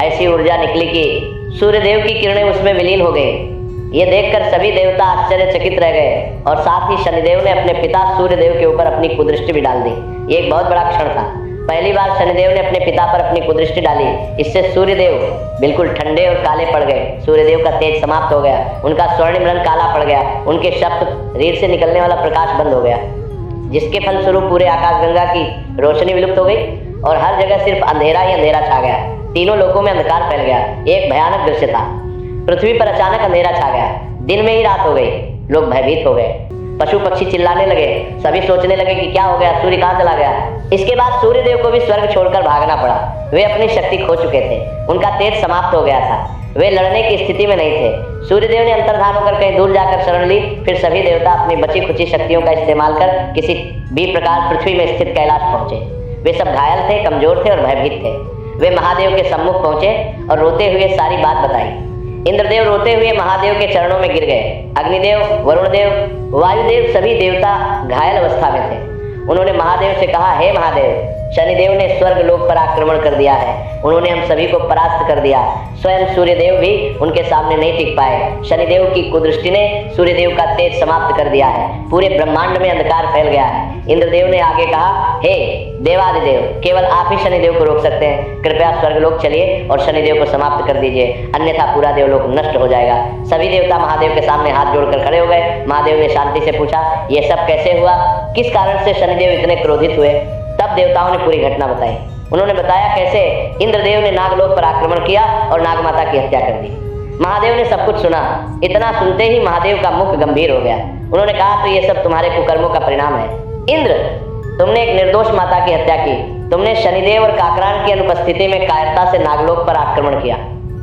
ऐसी ऊर्जा निकली कि सूर्यदेव की किरणें उसमें विलीन हो गई। ये देखकर सभी देवता आश्चर्यचकित रह गए और साथ ही शनिदेव ने अपने पिता सूर्यदेव के ऊपर अपनी कुदृष्टि भी डाल दी। ये एक बहुत बड़ा क्षण था। पहली बार शनिदेव ने अपने पिता पर अपनी कुदृष्टि डाली। इससे सूर्यदेव बिल्कुल ठंडे और काले पड़ गए। सूर्यदेव का तेज समाप्त हो गया। उनका स्वर्णिम रंग काला पड़ गया। उनके शब्द रीढ़ से निकलने वाला प्रकाश बंद हो गया, जिसके फलस्वरूप पूरे आकाशगंगा की रोशनी विलुप्त हो गई और हर जगह सिर्फ अंधेरा ही अंधेरा छा गया। तीनों लोकों में अंधकार फैल गया। एक भयानक दृश्य था। पृथ्वी पर अचानक अंधेरा छा गया। दिन में ही रात हो गई। लोग भयभीत हो गए। पशु पक्षी चिल्लाने लगे। सभी सोचने लगे कि क्या हो गया, सूर्य कहाँ चला गया। इसके बाद सूर्यदेव को भी स्वर्ग छोड़कर भागना पड़ा। वे अपनी शक्ति खो चुके थे। उनका तेज समाप्त हो गया था। वे लड़ने की स्थिति में नहीं थे। सूर्यदेव ने अंतर्धान होकर कहीं दूर जाकर शरण ली। फिर सभी देवता अपनी बची खुची शक्तियों का इस्तेमाल कर किसी भी प्रकार पृथ्वी में स्थित कैलाश पहुंचे। वे सब घायल थे, कमजोर थे और भयभीत थे। वे महादेव के सम्मुख पहुंचे और रोते हुए सारी बात बताई। इंद्रदेव रोते हुए महादेव के चरणों में गिर गए। अग्निदेव, वरुणदेव, वायुदेव सभी देवता घायल अवस्था में थे। उन्होंने महादेव से कहा, हे महादेव, शनिदेव ने स्वर्ग लोक पर आक्रमण कर दिया है। उन्होंने हम सभी को परास्त कर दिया। स्वयं सूर्यदेव भी उनके सामने नहीं टिक पाए। शनिदेव की कुदृष्टि ने सूर्यदेव का तेज समाप्त कर दिया है। पूरे ब्रह्मांड में अंधकार फैल गया है। इंद्रदेव ने आगे कहा, हे देवादिदेव, केवल आप ही शनिदेव को रोक सकते हैं। कृपया स्वर्गलोक चलिए और शनिदेव को समाप्त कर दीजिए, अन्यथा पूरा देवलोक नष्ट हो जाएगा। सभी देवता महादेव के सामने हाथ जोड़कर खड़े हो गए। महादेव ने शांति से पूछा, ये सब कैसे हुआ? किस कारण से शनिदेव इतने क्रोधित हुए? तब देवताओं ने पूरी घटना बताई। उन्होंने बताया कैसे इंद्रदेव ने नागलोक पर आक्रमण किया और नागमाता की हत्या कर दी। महादेव ने सब कुछ सुना। इतना सुनते ही महादेव का मुख गंभीर हो गया। उन्होंने कहा, तो ये सब तुम्हारे कुकर्मों का परिणाम है। इंद्र, तुमने एक निर्दोष माता की हत्या की। तुमने शनिदेव और काकरान की अनुपस्थिति में कायरता से नागलोक पर आक्रमण किया।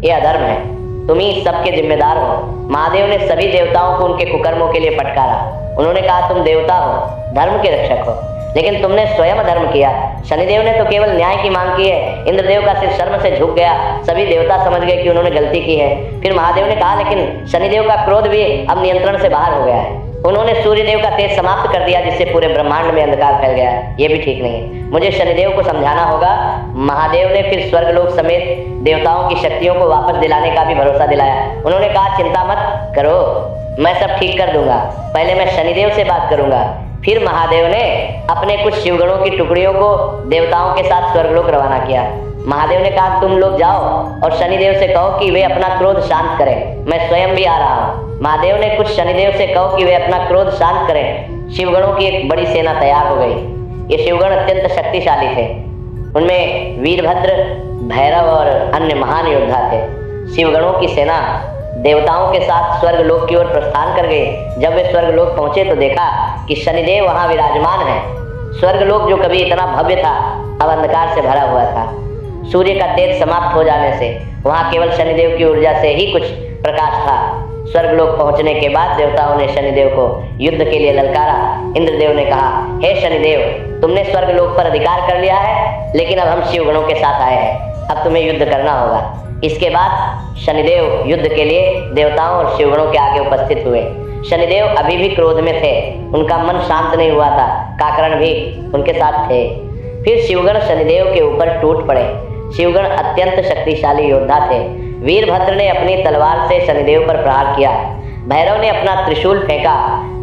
यह अधर्म है। तुम ही सबके जिम्मेदार हो। महादेव ने सभी देवताओं को उनके कुकर्मों के लिए फटकारा। उन्होंने कहा तुम देवता हो, धर्म के रक्षक हो, लेकिन तुमने स्वयं धर्म किया। शनिदेव ने तो केवल न्याय की मांग की है। इंद्रदेव का सिर शर्म से झुक गया। सभी देवता समझ गए कि उन्होंने गलती की है। फिर महादेव ने कहा लेकिन शनिदेव का क्रोध भी अब नियंत्रण से बाहर हो गया है। उन्होंने सूर्यदेव का तेज समाप्त कर दिया, जिससे पूरे ब्रह्मांड में अंधकार फैल गया। ये भी ठीक नहीं है, मुझे शनिदेव को समझाना होगा। महादेव ने फिर स्वर्गलोक समेत देवताओं की शक्तियों को वापस दिलाने का भी भरोसा दिलाया। उन्होंने कहा चिंता मत करो, मैं सब ठीक कर दूंगा। पहले मैं शनिदेव से बात करूंगा। फिर महादेव ने अपने कुछ शिवगणों की टुकड़ियों को देवताओं के साथ स्वर्गलोक रवाना किया। महादेव ने कहा तुम लोग जाओ और शनिदेव से कहो कि वे अपना क्रोध शांत करें, मैं स्वयं भी आ रहा हूँ। महादेव ने कुछ शनिदेव से कहो कि वे अपना क्रोध शांत करें। शिवगणों की एक बड़ी सेना तैयार हो गई। ये शिवगण अत्यंत शक्तिशाली थे। उनमें वीरभद्र, भैरव और अन्य महान योद्धा थे। शिवगणों की सेना देवताओं के साथ स्वर्गलोक की ओर प्रस्थान कर गई। जब वे स्वर्गलोक पहुंचे तो देखा कि शनिदेव वहां विराजमान है। स्वर्गलोक जो कभी इतना भव्य था अब अंधकार से भरा हुआ था। सूर्य का तेज समाप्त हो जाने से वहां केवल शनिदेव की ऊर्जा से ही कुछ प्रकाश था। स्वर्गलोक पहुंचने के बाद देवताओं ने शनिदेव को युद्ध के लिए ललकारा। इंद्रदेव ने कहा हे शनिदेव, तुमने स्वर्गलोक पर अधिकार कर लिया है, लेकिन अब हम शिवगणों के साथ आए हैं, अब तुम्हें युद्ध करना होगा। इसके बाद शनिदेव युद्ध के लिए देवताओं और शिवगणों के आगे उपस्थित हुए। शनिदेव अभी भी क्रोध में थे, उनका मन शांत नहीं हुआ था। काकरण भी उनके साथ थे। फिर शिवगण शनिदेव के ऊपर टूट पड़े। शिवगण अत्यंत शक्तिशाली योद्धा थे। वीरभद्र ने अपनी तलवार से शनिदेव पर प्रहार किया। भैरव ने अपना त्रिशूल फेंका।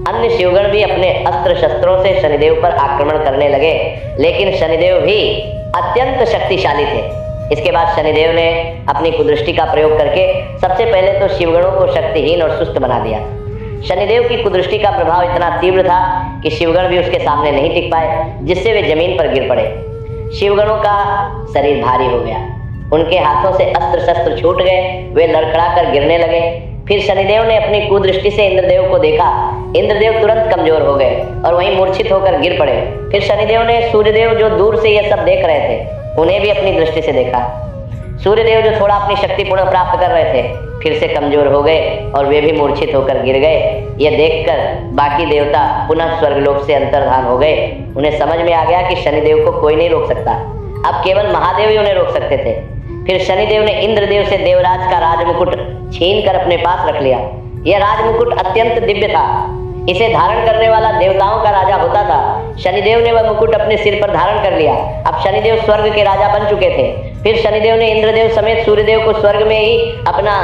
अन्य शिवगण भी अपने अस्त्र शस्त्रों से शनिदेव पर आक्रमण करने लगे, लेकिन शनिदेव भी अत्यंत शक्तिशाली थे। इसके बाद शनिदेव ने अपनी कुदृष्टि का प्रयोग करके सबसे पहले तो शिवगणों को शक्तिहीन और सुस्त बना दिया। शनिदेव की कुदृष्टि का प्रभाव इतना तीव्र था कि शिवगण भी उसके सामने नहीं टिक पाए, जिससे वे जमीन पर गिर पड़े। शिवगणों का शरीर भारी हो गया, उनके हाथों से अस्त्र शस्त्र छूट गए, वे लड़खड़ा कर गिरने लगे। फिर शनिदेव ने अपनी कुदृष्टि से इंद्रदेव को देखा। इंद्रदेव तुरंत कमजोर हो गए और वहीं मूर्छित होकर गिर पड़े। फिर शनिदेव ने सूर्यदेव जो दूर से ये सब देख रहे थे, उन्हें भी अपनी दृष्टि से देखा। सूर्यदेव जो थोड़ा अपनी शक्ति पुनः प्राप्त कर रहे थे, फिर से कमजोर हो गए और वे भी मूर्छित होकर गिर गए। यह देखकर बाकी देवता पुनः स्वर्गलोक से अंतर्धान हो गए। उन्हें समझ में आ गया कि शनिदेव को कोई नहीं रोक सकता, अब केवल महादेव ही उन्हें रोक सकते थे। फिर शनिदेव ने इंद्रदेव से देवराज का राजमुकुट छीन कर अपने पास रख लिया। यह राजमुकुट अत्यंत दिव्य था। इसे धारण करने वाला देवताओं का राजा होता था। शनिदेव ने वह मुकुट अपने सिर पर धारण कर लिया। अब शनिदेव स्वर्ग के राजा बन चुके थे। फिर शनिदेव ने इंद्रदेव समेत सूर्यदेव को स्वर्ग में ही अपना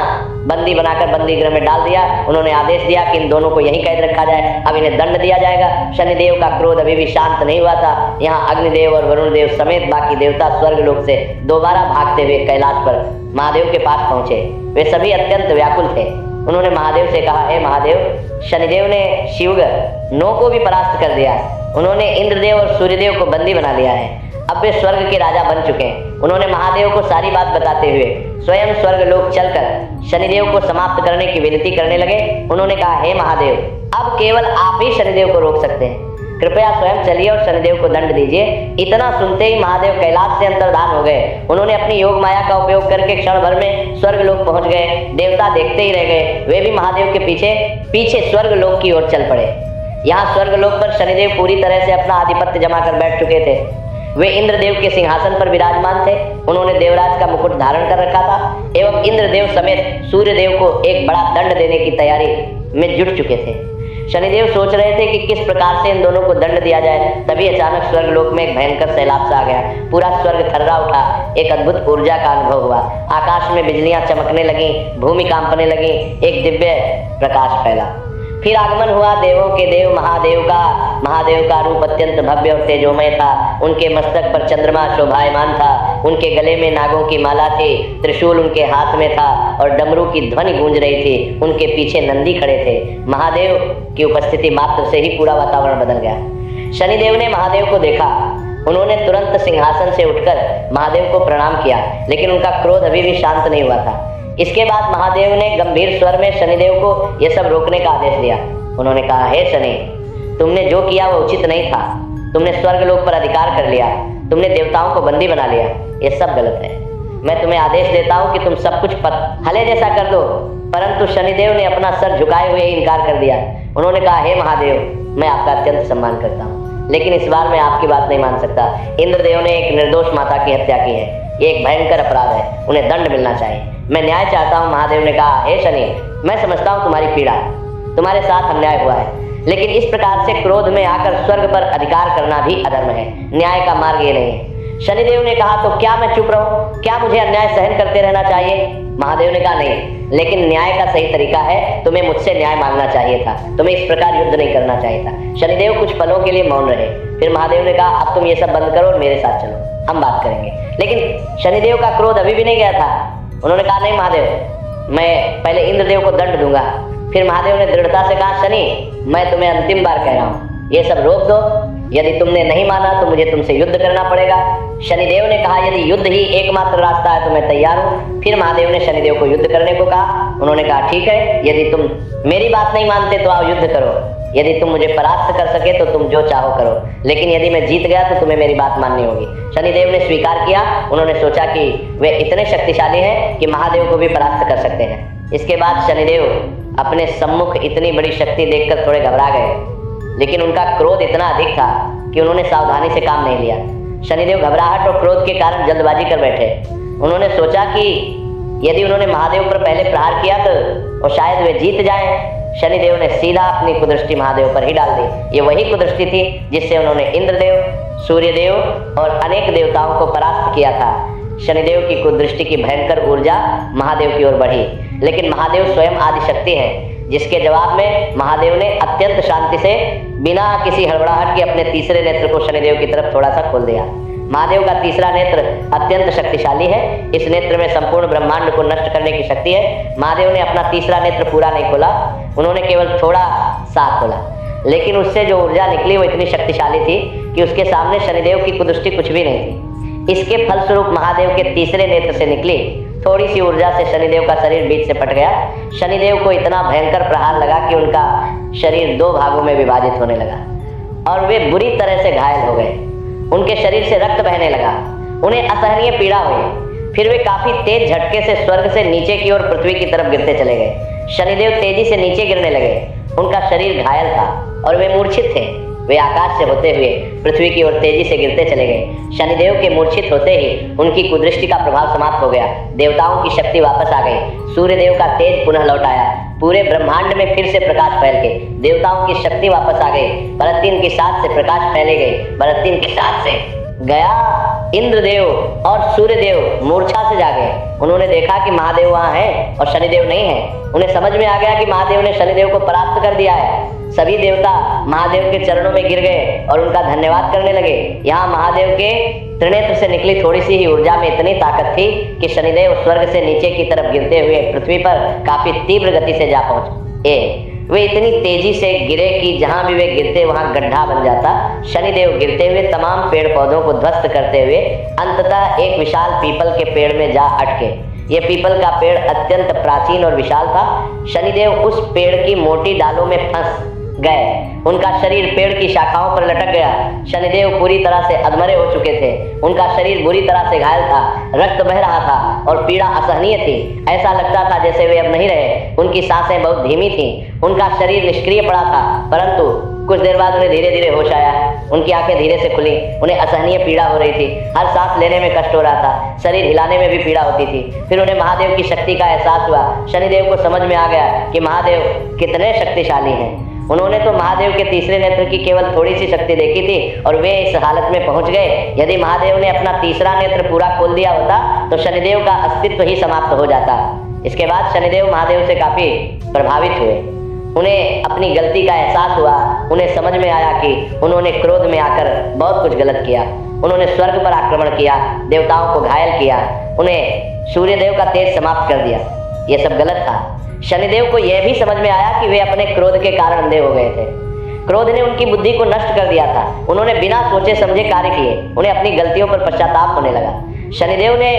बंदी बनाकर बंदी गृह में डाल दिया। उन्होंने आदेश दिया कि इन दोनों को यहीं कैद रखा जाए, अब इन्हें दंड दिया जाएगा। शनिदेव का क्रोध अभी भी शांत नहीं हुआ था। यहाँ अग्निदेव और वरुण देव समेत बाकी देवता स्वर्गलोक से दोबारा भागते हुए कैलाश पर महादेव के पास पहुंचे। वे सभी अत्यंत व्याकुल थे। उन्होंने महादेव से कहा हे महादेव, शनिदेव ने शिवगणों को भी परास्त कर दिया। उन्होंने इंद्रदेव और सूर्यदेव को बंदी बना लिया है। अब वे स्वर्ग के राजा बन चुके हैं। उन्होंने महादेव को सारी बात बताते हुए स्वयं स्वर्गलोक चलकर शनिदेव को समाप्त करने की विनती करने लगे। उन्होंने कहा हे महादेव, अब केवल आप ही शनिदेव को रोक सकते हैं, कृपया स्वयं चलिए और शनिदेव को दंड दीजिए। इतना सुनते ही महादेव कैलाश से अंतर्धान हो गए। उन्होंने अपनी योग माया का उपयोग करके क्षण भर में स्वर्गलोक पहुंच गए। देवता देखते ही रह गए। वे भी महादेव के पीछे पीछे स्वर्गलोक की ओर चल पड़े। यहाँ स्वर्गलोक पर शनिदेव पूरी तरह से अपना आधिपत्य जमा कर बैठ चुके थे। वे इंद्रदेव के सिंहासन पर विराजमान थे। उन्होंने देवराज का मुकुट धारण कर रखा था एवं इंद्रदेव समेत सूर्यदेव को एक बड़ा दंड देने की तैयारी में जुट चुके थे। शनिदेव सोच रहे थे कि किस प्रकार से इन दोनों को दंड दिया जाए। तभी अचानक स्वर्गलोक में एक भयंकर सैलाब सा आ गया। पूरा स्वर्ग थर्रा उठा। एक अद्भुत ऊर्जा का अनुभव हुआ। आकाश में बिजलियां चमकने लगी, भूमि कांपने लगी, एक दिव्य प्रकाश फैला। फिर आगमन हुआ देवों के देव महादेव का। महादेव का रूप अत्यंत भव्य और तेजोमय था। उनके मस्तक पर चंद्रमा शोभायमान था। उनके गले में नागों की माला थी। त्रिशूल उनके हाथ में था और डमरू की ध्वनि गूंज रही थी। उनके पीछे नंदी खड़े थे। महादेव की उपस्थिति मात्र से ही पूरा वातावरण बदल गया। शनिदेव ने महादेव को देखा। उन्होंने तुरंत सिंहासन से उठकर महादेव को प्रणाम किया, लेकिन उनका क्रोध अभी भी शांत नहीं हुआ था। इसके बाद महादेव ने गंभीर स्वर में शनिदेव को यह सब रोकने का आदेश दिया। उन्होंने कहा हे शनि, तुमने जो किया वो उचित नहीं था। तुमने स्वर्गलोक पर अधिकार कर लिया, तुमने देवताओं को बंदी बना लिया, ये सब गलत है। मैं तुम्हें आदेश देता हूँ कि तुम सब कुछ हले जैसा कर दो। परंतु शनिदेव ने अपना सर झुकाए हुए इनकार कर दिया। उन्होंने कहा, हे महादेव, मैं आपका अत्यंत सम्मान करता हूँ, लेकिन इस बार मैं आपकी बात नहीं मान सकता। इंद्रदेव ने एक निर्दोष माता की हत्या की है, ये एक भयंकर अपराध है, उन्हें दंड मिलना चाहिए। मैं न्याय चाहता हूँ। महादेव ने कहा, हे शनि, मैं समझता हूँ तुम्हारी पीड़ा, तुम्हारे साथ अन्याय हुआ है, लेकिन इस प्रकार से क्रोध में आकर स्वर्ग पर अधिकार करना भी अधर्म है, न्याय का मार्ग ये नहीं है। शनिदेव ने कहा, तो क्या मैं चुप रहूं? क्या मुझे अन्याय सहन करते रहना चाहिए? महादेव ने कहा, नहीं, लेकिन न्याय का सही तरीका है, तुम्हें मुझसे न्याय मांगना चाहिए था, तुम्हें इस प्रकार युद्ध नहीं करना चाहिए था। शनिदेव कुछ पलों के लिए मौन रहे। फिर महादेव ने कहा, अब तुम ये सब बंद करो और मेरे साथ चलो, हम बात करेंगे। लेकिन शनिदेव का क्रोध अभी भी नहीं गया था। उन्होंने कहा, नहीं महादेव, मैं पहले इंद्रदेव को दंड दूंगा। फिर महादेव ने दृढ़ता से कहा, शनि, मैं तुम्हें अंतिम बार कह रहा हूँ, ये सब रोक दो। यदि तुमने नहीं माना तो मुझे तुमसे युद्ध करना पड़ेगा। शनिदेव ने कहा, यदि युद्ध ही एकमात्र रास्ता है तो मैं तैयार हूँ। फिर महादेव ने शनिदेव को युद्ध करने को कहा। उन्होंने कहा, ठीक है, यदि तुम मेरी बात नहीं मानते तो आओ युद्ध करो। यदि तुम मुझे परास्त कर सके तो तुम जो चाहो करो, लेकिन यदि मैं जीत गया तो तुम्हें मेरी बात माननी होगी। शनिदेव ने स्वीकार किया। उन्होंने सोचा कि वे इतने शक्तिशाली हैं कि महादेव को भी परास्त कर सकते हैं। इसके बाद शनिदेव अपने सम्मुख इतनी बड़ी शक्ति देखकर थोड़े घबरा गए, लेकिन उनका क्रोध इतना अधिक था कि उन्होंने सावधानी से काम नहीं लिया। शनिदेव घबराहट और क्रोध के कारण जल्दबाजी कर बैठे। उन्होंने सोचा कि यदि उन्होंने महादेव पर पहले प्रहार किया तो शायद वे जीत जाएं। शनिदेव ने सीधा अपनी कुदृष्टि महादेव पर ही डाल दी। ये वही कुदृष्टि थी जिससे उन्होंने इंद्रदेव, सूर्यदेव और अनेक देवताओं को परास्त किया था। शनिदेव की कुदृष्टि की भयंकर ऊर्जा महादेव की ओर बढ़ी, लेकिन महादेव स्वयं आदि शक्ति है, जिसके जवाब में महादेव ने अत्यंत शांति से बिना किसी हड़बड़ाहट के अपने तीसरे नेत्र को शनिदेव की तरफ थोड़ा सा खोल दिया। महादेव का तीसरा नेत्र अत्यंत शक्तिशाली है। इस नेत्र में संपूर्ण ब्रह्मांड को नष्ट करने की शक्ति है। महादेव ने अपना तीसरा नेत्र पूरा नहीं खोला, उन्होंने केवल थोड़ा सा खोला, लेकिन उससे जो ऊर्जा निकली वो इतनी शक्तिशाली थी कि उसके सामने शनिदेव की कुदृष्टि कुछ भी नहीं थी। इसके फलस्वरूप महादेव के तीसरे नेत्र से निकली थोड़ी सी ऊर्जा से शनिदेव का शरीर बीच से फट गया। शनिदेव को इतना भयंकर प्रहार लगा कि उनका शरीर दो भागों में विभाजित होने लगा और वे बुरी तरह से घायल हो गए। उनके शरीर से रक्त बहने लगा, उन्हें असहनीय पीड़ा हुई। फिर वे काफी तेज झटके से स्वर्ग से नीचे की ओर पृथ्वी की तरफ गिरते चले गए। शनिदेव तेजी से नीचे गिरने लगे, उनका शरीर घायल था और वे मूर्छित थे। वे आकाश से होते हुए पृथ्वी की ओर तेजी से गिरते चले गए। शनिदेव के मूर्छित होते ही उनकी कुदृष्टि का प्रभाव समाप्त हो गया। देवताओं की शक्ति वापस आ गई। सूर्यदेव का तेज पुनः लौट आया। पूरे ब्रह्मांड में फिर से प्रकाश फैल गए। देवताओं की शक्ति वापस आ गई। बरत्तीन की साथ से प्रकाश फैले गए। बरत्तीन की साथ से गया इंद्रदेव और सूर्यदेव मूर्छा से जागे। उन्होंने देखा कि महादेव वहां हैं और शनिदेव नहीं है। उन्हें समझ में आ गया कि महादेव ने शनिदेव को परास्त कर दिया है। सभी देवता महादेव के चरणों में गिर गए और उनका धन्यवाद करने लगे। यहाँ महादेव के त्रिनेत्र से निकली थोड़ी सी ही ऊर्जा में इतनी ताकत थी कि शनिदेव स्वर्ग से नीचे की तरफ गिरते हुए पृथ्वी पर काफी तीव्र गति से जा पहुंचे। वे इतनी तेजी से गिरे कि जहां भी वे गिरते वहां गड्ढा बन जाता। शनिदेव गिरते हुए तमाम पेड़ पौधों को ध्वस्त करते हुए अंततः एक विशाल पीपल के पेड़ में जा अटके। ये पीपल का पेड़ अत्यंत प्राचीन और विशाल था। शनिदेव उस पेड़ की मोटी डालों में फंस गए। उनका शरीर पेड़ की शाखाओं पर लटक गया। शनिदेव पूरी तरह से अधमरे हो चुके थे। उनका शरीर बुरी तरह से घायल था, रक्त बह रहा था और पीड़ा असहनीय थी। ऐसा लगता था जैसे वे अब नहीं रहे। उनकी सांसें बहुत धीमी थीं। उनका शरीर निष्क्रिय पड़ा था, परंतु कुछ देर बाद उन्हें धीरे धीरे होश आया। उनकी आंखें धीरे से खुली। उन्हें असहनीय पीड़ा हो रही थी। हर सांस लेने में कष्ट हो रहा था। शरीर हिलाने में भी पीड़ा होती थी। फिर उन्हें महादेव की शक्ति का एहसास हुआ। शनिदेव को समझ में आ गया कि महादेव कितने शक्तिशाली हैं। उन्होंने तो महादेव के तीसरे नेत्र की केवल थोड़ी सी शक्ति देखी थी और वे इस हालत में पहुंच गए। यदि महादेव ने अपना तीसरा नेत्र पूरा खोल दिया होता तो शनिदेव का अस्तित्व ही समाप्त हो जाता। इसके बाद शनिदेव महादेव से काफी प्रभावित हुए। उन्हें अपनी गलती का एहसास हुआ। उन्हें समझ में आया कि उन्होंने क्रोध में आकर बहुत कुछ गलत किया। उन्होंने स्वर्ग पर आक्रमण किया, देवताओं को घायल किया, उन्हें सूर्यदेव का तेज समाप्त कर दिया। यह सब गलत था। शनिदेव को यह भी समझ में आया कि वे अपने क्रोध के कारण अंधे हो गए थे। क्रोध ने उनकी बुद्धि को नष्ट कर दिया था। उन्होंने बिना सोचे समझे कार्य किए। उन्हें अपनी गलतियों पर पश्चाताप होने लगा। शनिदेव ने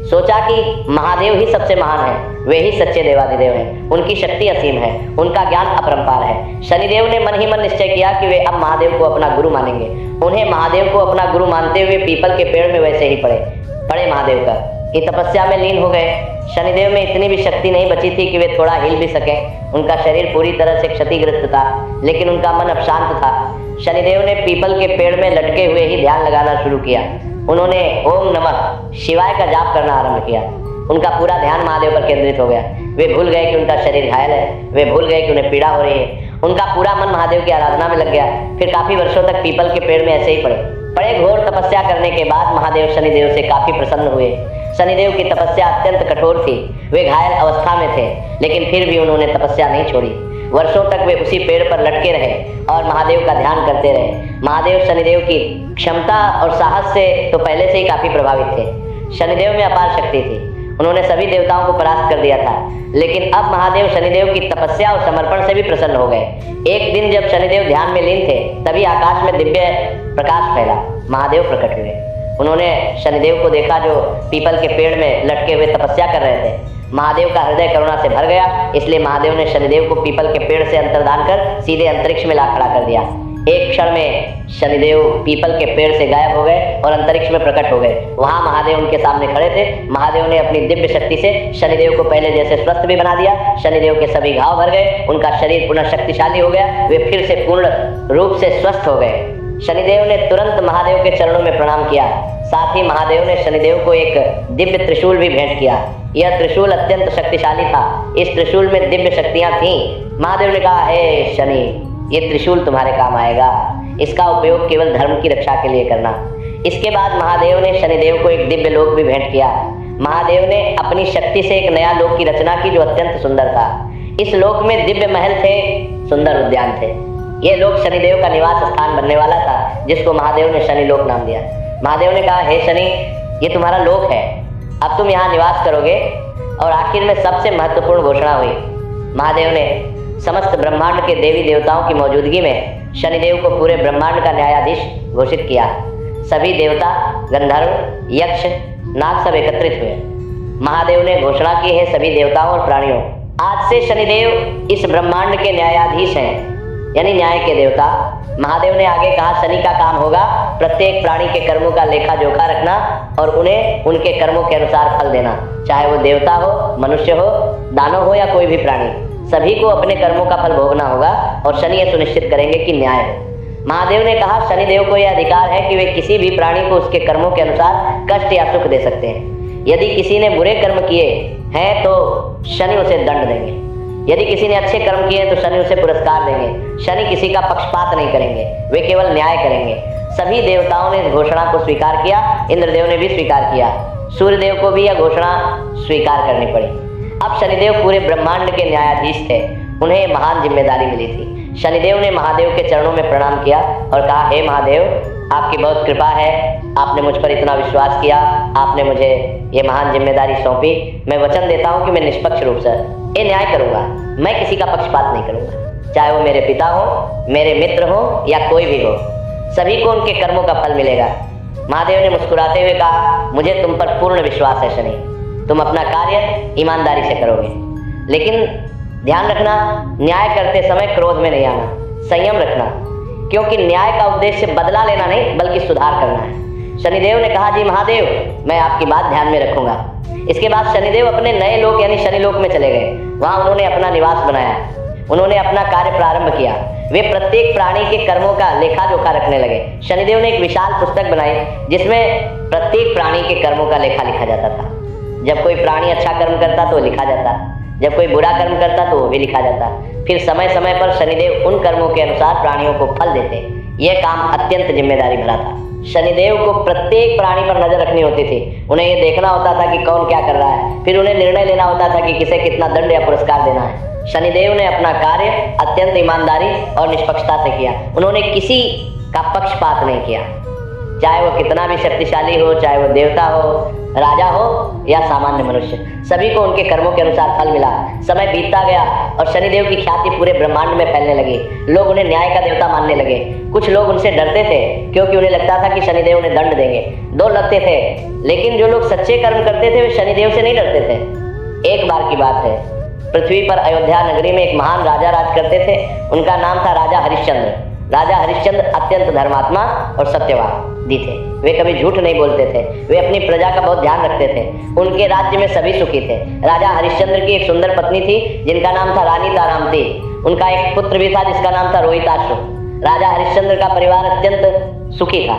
सोचा कि महादेव ही सबसे महान है, वे ही सच्चे देवाधिदेव हैं, उनकी शक्ति असीम है, उनका ज्ञान अपरंपार है। शनिदेव ने मन ही मन निश्चय किया कि वे अब महादेव को अपना गुरु मानेंगे। उन्हें महादेव को अपना गुरु मानते हुए पीपल के पेड़ में वैसे ही पड़े महादेव का कि तपस्या में लीन हो गए। शनिदेव में इतनी भी शक्ति नहीं बची थी कि वे थोड़ा हिल भी सकें। उनका शरीर पूरी तरह से क्षतिग्रस्त था, लेकिन उनका मन अब शांत था। शनिदेव ने पीपल के पेड़ में लटके हुए ही ध्यान लगाना शुरू किया। उन्होंने ओम नमः शिवाय का जाप करना आरंभ किया। उनका पूरा ध्यान महादेव पर केंद्रित हो गया। वे भूल गए कि उनका शरीर घायल है, वे भूल गए कि उन्हें पीड़ा हो रही है। उनका पूरा मन महादेव की आराधना में लग गया। फिर काफी वर्षों तक पीपल के पेड़ में ऐसे ही पड़े घोर तपस्या करने के बाद महादेव शनिदेव से काफी प्रसन्न हुए। शनिदेव की तपस्या अत्यंत कठोर थी। वे घायल अवस्था में थे, लेकिन फिर भी उन्होंने तपस्या नहीं छोड़ी। वर्षों तक वे उसी पेड़ पर लटके रहे और महादेव का ध्यान करते रहे। महादेव शनिदेव की क्षमता और साहस से तो पहले से ही काफी प्रभावित थे। शनिदेव में अपार शक्ति थी। उन्होंने सभी देवताओं को परास्त कर दिया था, लेकिन अब महादेव शनिदेव की तपस्या और समर्पण से भी प्रसन्न हो गए। एक दिन जब शनिदेव ध्यान में लीन थे, तभी आकाश में दिव्य प्रकाश फैला। महादेव प्रकट हुए। उन्होंने शनिदेव को देखा जो पीपल के पेड़ में लटके हुए तपस्या कर रहे थे। महादेव का हृदय करुणा से भर गया, इसलिए महादेव ने शनिदेव को पीपल के पेड़ से अंतर्धान कर सीधे अंतरिक्ष में ला खड़ा कर दिया। एक क्षण में शनिदेव पीपल के पेड़ से गायब हो गए और अंतरिक्ष में प्रकट हो गए। वहां महादेव उनके सामने खड़े थे। महादेव ने अपनी दिव्य शक्ति से शनिदेव को पहले जैसे स्वस्थ भी बना दिया। शनिदेव के सभी घाव भर गए, उनका शरीर पुनः शक्तिशाली हो गया। वे फिर से पूर्ण रूप से स्वस्थ हो गए। शनिदेव ने तुरंत महादेव के चरणों में प्रणाम किया। साथ ही महादेव ने शनिदेव को एक दिव्य त्रिशूल भी भेंट किया। यह त्रिशूल अत्यंत शक्तिशाली था। इस त्रिशूल में दिव्य शक्तियां थीं। महादेव ने कहा, हे शनि, ये त्रिशूल तुम्हारे काम आएगा। इसका उपयोग केवल धर्म की रक्षा के लिए करना। इसके बाद महादेव ने शनिदेव को एक दिव्य लोक भी भेंट किया। महादेव ने अपनी शक्ति से एक नया लोक की रचना की जो अत्यंत सुंदर था। इस लोक में दिव्य महल थे, सुंदर उद्यान थे। यह लोक शनिदेव का निवास स्थान बनने वाला था, जिसको महादेव ने शनि लोक नाम दिया। महादेव ने कहा, हे शनि, ये तुम्हारा लोक है। अब तुम यहाँ निवास करोगे। और आखिर में सबसे महत्वपूर्ण घोषणा हुई। महादेव ने समस्त ब्रह्मांड के देवी देवताओं की मौजूदगी में शनिदेव को पूरे ब्रह्मांड का न्यायाधीश घोषित किया। सभी देवता, गंधर्व, यक्ष, नाग सब एकत्रित हुए। महादेव ने घोषणा की है सभी देवताओं और प्राणियों, आज से शनिदेव इस ब्रह्मांड के न्यायाधीश हैं, यानी न्याय के देवता। महादेव ने आगे कहा, शनि का काम होगा प्रत्येक प्राणी के कर्मों का लेखा जोखा रखना और उन्हें उनके कर्मों के अनुसार फल देना। चाहे वो देवता हो, मनुष्य हो, दानव हो या कोई भी प्राणी, सभी को अपने कर्मों का फल भोगना होगा और शनि ये सुनिश्चित करेंगे कि न्याय हो। महादेव ने कहा, शनिदेव को यह अधिकार है कि वे किसी भी प्राणी को उसके कर्मों के अनुसार कष्ट या सुख दे सकते हैं। यदि किसी ने बुरे कर्म किए हैं तो शनि उसे दंड देंगे। यदि किसी ने अच्छे कर्म किए तो शनि उसे पुरस्कार देंगे। शनि किसी का पक्षपात नहीं करेंगे, वे केवल न्याय करेंगे। सभी देवताओं ने इस घोषणा को स्वीकार किया। इंद्रदेव ने भी स्वीकार किया। सूर्यदेव को भी यह घोषणा स्वीकार करनी पड़ी। अब शनिदेव पूरे ब्रह्मांड के न्यायाधीश थे। उन्हें महान जिम्मेदारी मिली थी। शनिदेव ने महादेव के चरणों में प्रणाम किया और कहा, हे महादेव, आपकी बहुत कृपा है। आपने मुझ पर इतना विश्वास किया, आपने मुझे ये महान जिम्मेदारी सौंपी। मैं वचन देता हूँ कि मैं निष्पक्ष रूप से ये न्याय करूँगा। मैं किसी का पक्षपात नहीं करूँगा, चाहे वो मेरे पिता हो, मेरे मित्र हो या कोई भी हो। सभी को उनके कर्मों का फल मिलेगा। महादेव ने मुस्कुराते हुए कहा, मुझे तुम पर पूर्ण विश्वास है शनि, तुम अपना कार्य ईमानदारी से करोगे। लेकिन ध्यान रखना, न्याय करते समय क्रोध में नहीं आना, संयम रखना, क्योंकि न्याय का उद्देश्य बदला लेना नहीं बल्कि सुधार करना है। शनिदेव ने कहा, जी महादेव, मैं आपकी बात ध्यान में रखूंगा। इसके बाद शनिदेव अपने नए लोक यानी शनि लोक में चले गए। वहां उन्होंने अपना निवास बनाया। उन्होंने अपना कार्य प्रारंभ किया। वे प्रत्येक प्राणी के कर्मों का लेखा जोखा रखने लगे। शनिदेव ने एक विशाल पुस्तक बनाई जिसमें प्रत्येक प्राणी के कर्मों का लेखा लिखा जाता था। जब कोई प्राणी अच्छा कर्म करता तो लिखा जाता, जब कोई बुरा कर्म करता तो वो भी लिखा जाता। फिर समय समय पर शनिदेव उन कर्मों के अनुसार प्राणियों को फल देते। यह काम अत्यंत जिम्मेदारी भरा था। शनिदेव को प्रत्येक प्राणी पर नजर रखनी होती थी। उन्हें यह देखना होता था कि कौन क्या कर रहा है। फिर उन्हें निर्णय लेना होता था कि किसे कितना दंड या पुरस्कार देना है। शनिदेव ने अपना कार्य अत्यंत ईमानदारी और निष्पक्षता से किया। उन्होंने किसी का पक्षपात नहीं किया, चाहे वो कितना भी शक्तिशाली हो, चाहे वो देवता हो, राजा हो या सामान्य मनुष्य। सभी को उनके कर्मों के अनुसार फल मिला। समय बीतता गया और शनिदेव की ख्याति पूरे ब्रह्मांड में फैलने लगी। लोग उन्हें न्याय का देवता मानने लगे। कुछ लोग उनसे डरते थे क्योंकि उन्हें लगता था कि शनिदेव उन्हें दंड देंगे। दो लगते थे, लेकिन जो लोग सच्चे कर्म करते थे वे शनिदेव से नहीं डरते थे। एक बार की बात है, पृथ्वी पर अयोध्या नगरी में एक महान राजा राज करते थे। उनका नाम था राजा हरिश्चंद्र। राजा हरिश्चंद्र अत्यंत धर्मात्मा और सत्यवादी थे। वे कभी झूठ नहीं बोलते थे। वे अपनी प्रजा का बहुत ध्यान रखते थे। उनके राज्य में सभी सुखी थे। राजा हरिश्चंद्र की एक सुंदर पत्नी थी जिनका नाम था रानी तारामती। उनका एक पुत्र भी था जिसका नाम था रोहिताश्व। राजा हरिश्चंद्र का परिवार अत्यंत सुखी था।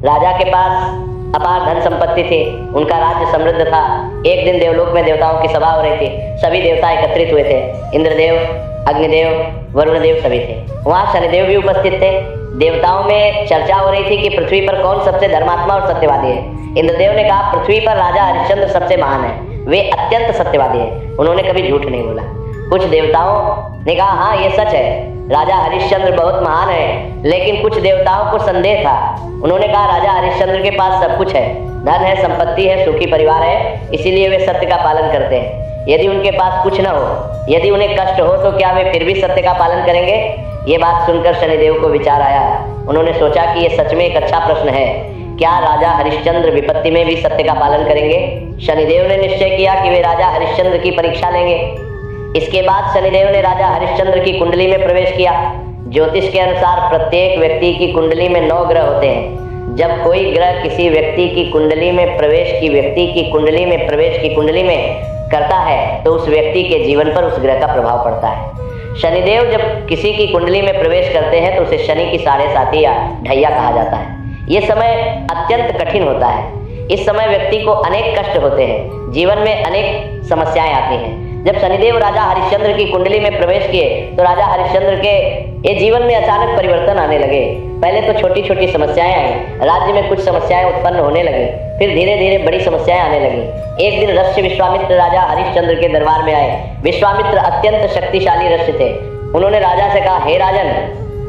राजा के पास अपार धन संपत्ति थी। उनका राज्य समृद्ध था। एक दिन देवलोक में देवताओं की सभा हो रही थी। सभी देवता एकत्रित हुए थे। इंद्रदेव, अग्निदेव, वरुण देव सभी थे। वहाँ शनिदेव भी उपस्थित थे। देवताओं में चर्चा हो रही थी कि पृथ्वी पर कौन सबसे धर्मात्मा और सत्यवादी है। इंद्रदेव ने कहा पृथ्वी पर राजा हरिश्चंद्र सबसे महान है। वे अत्यंत सत्यवादी है। उन्होंने कभी झूठ नहीं बोला। कुछ देवताओं ने कहा हाँ ये सच है, राजा हरिश्चंद्र बहुत महान है। लेकिन कुछ देवताओं को संदेह था। उन्होंने कहा राजा हरिश्चंद्र के पास सब कुछ है, धन है, संपत्ति है, सुखी परिवार है, इसीलिए वे सत्य का पालन करते हैं। यदि उनके पास कुछ न हो, यदि उन्हें कष्ट हो तो क्या वे फिर भी सत्य का पालन करेंगे? ये बात सुनकर शनिदेव को विचार आया। उन्होंने सोचा कि ये सच में एक अच्छा प्रश्न है। क्या राजा हरिश्चंद्र विपत्ति में भी सत्य का पालन करेंगे? शनिदेव ने निश्चय किया कि वे राजा हरिश्चंद्र की परीक्षा लेंगे। इसके बाद शनिदेव ने राजा हरिश्चंद्र की कुंडली में प्रवेश किया। ज्योतिष के अनुसार प्रत्येक व्यक्ति की कुंडली में 9 ग्रह होते हैं। जब कोई ग्रह किसी व्यक्ति की कुंडली में प्रवेश की कुंडली में करता है तो उस व्यक्ति के जीवन पर उस ग्रह का प्रभाव पड़ता है। शनिदेव जब किसी की कुंडली में प्रवेश करते हैं तो उसे शनि की 7.5 या ढैया कहा जाता है। ये समय अत्यंत कठिन होता है। इस समय व्यक्ति को अनेक कष्ट होते हैं, जीवन में अनेक समस्याएं आती हैं। जब शनिदेव राजा हरिश्चंद्र की कुंडली में प्रवेश किए तो राजा हरिश्चंद्र के ये जीवन में अचानक परिवर्तन आने लगे। पहले तो छोटी छोटी समस्याएं आई, राज्य में कुछ समस्याएं उत्पन्न होने लगी, फिर धीरे धीरे बड़ी समस्याएं आने लगी। एक दिन ऋषि विश्वामित्र राजा हरिश्चंद्र के दरबार में आए। विश्वामित्र अत्यंत शक्तिशाली ऋषि थे। उन्होंने राजा से कहा, हे राजन,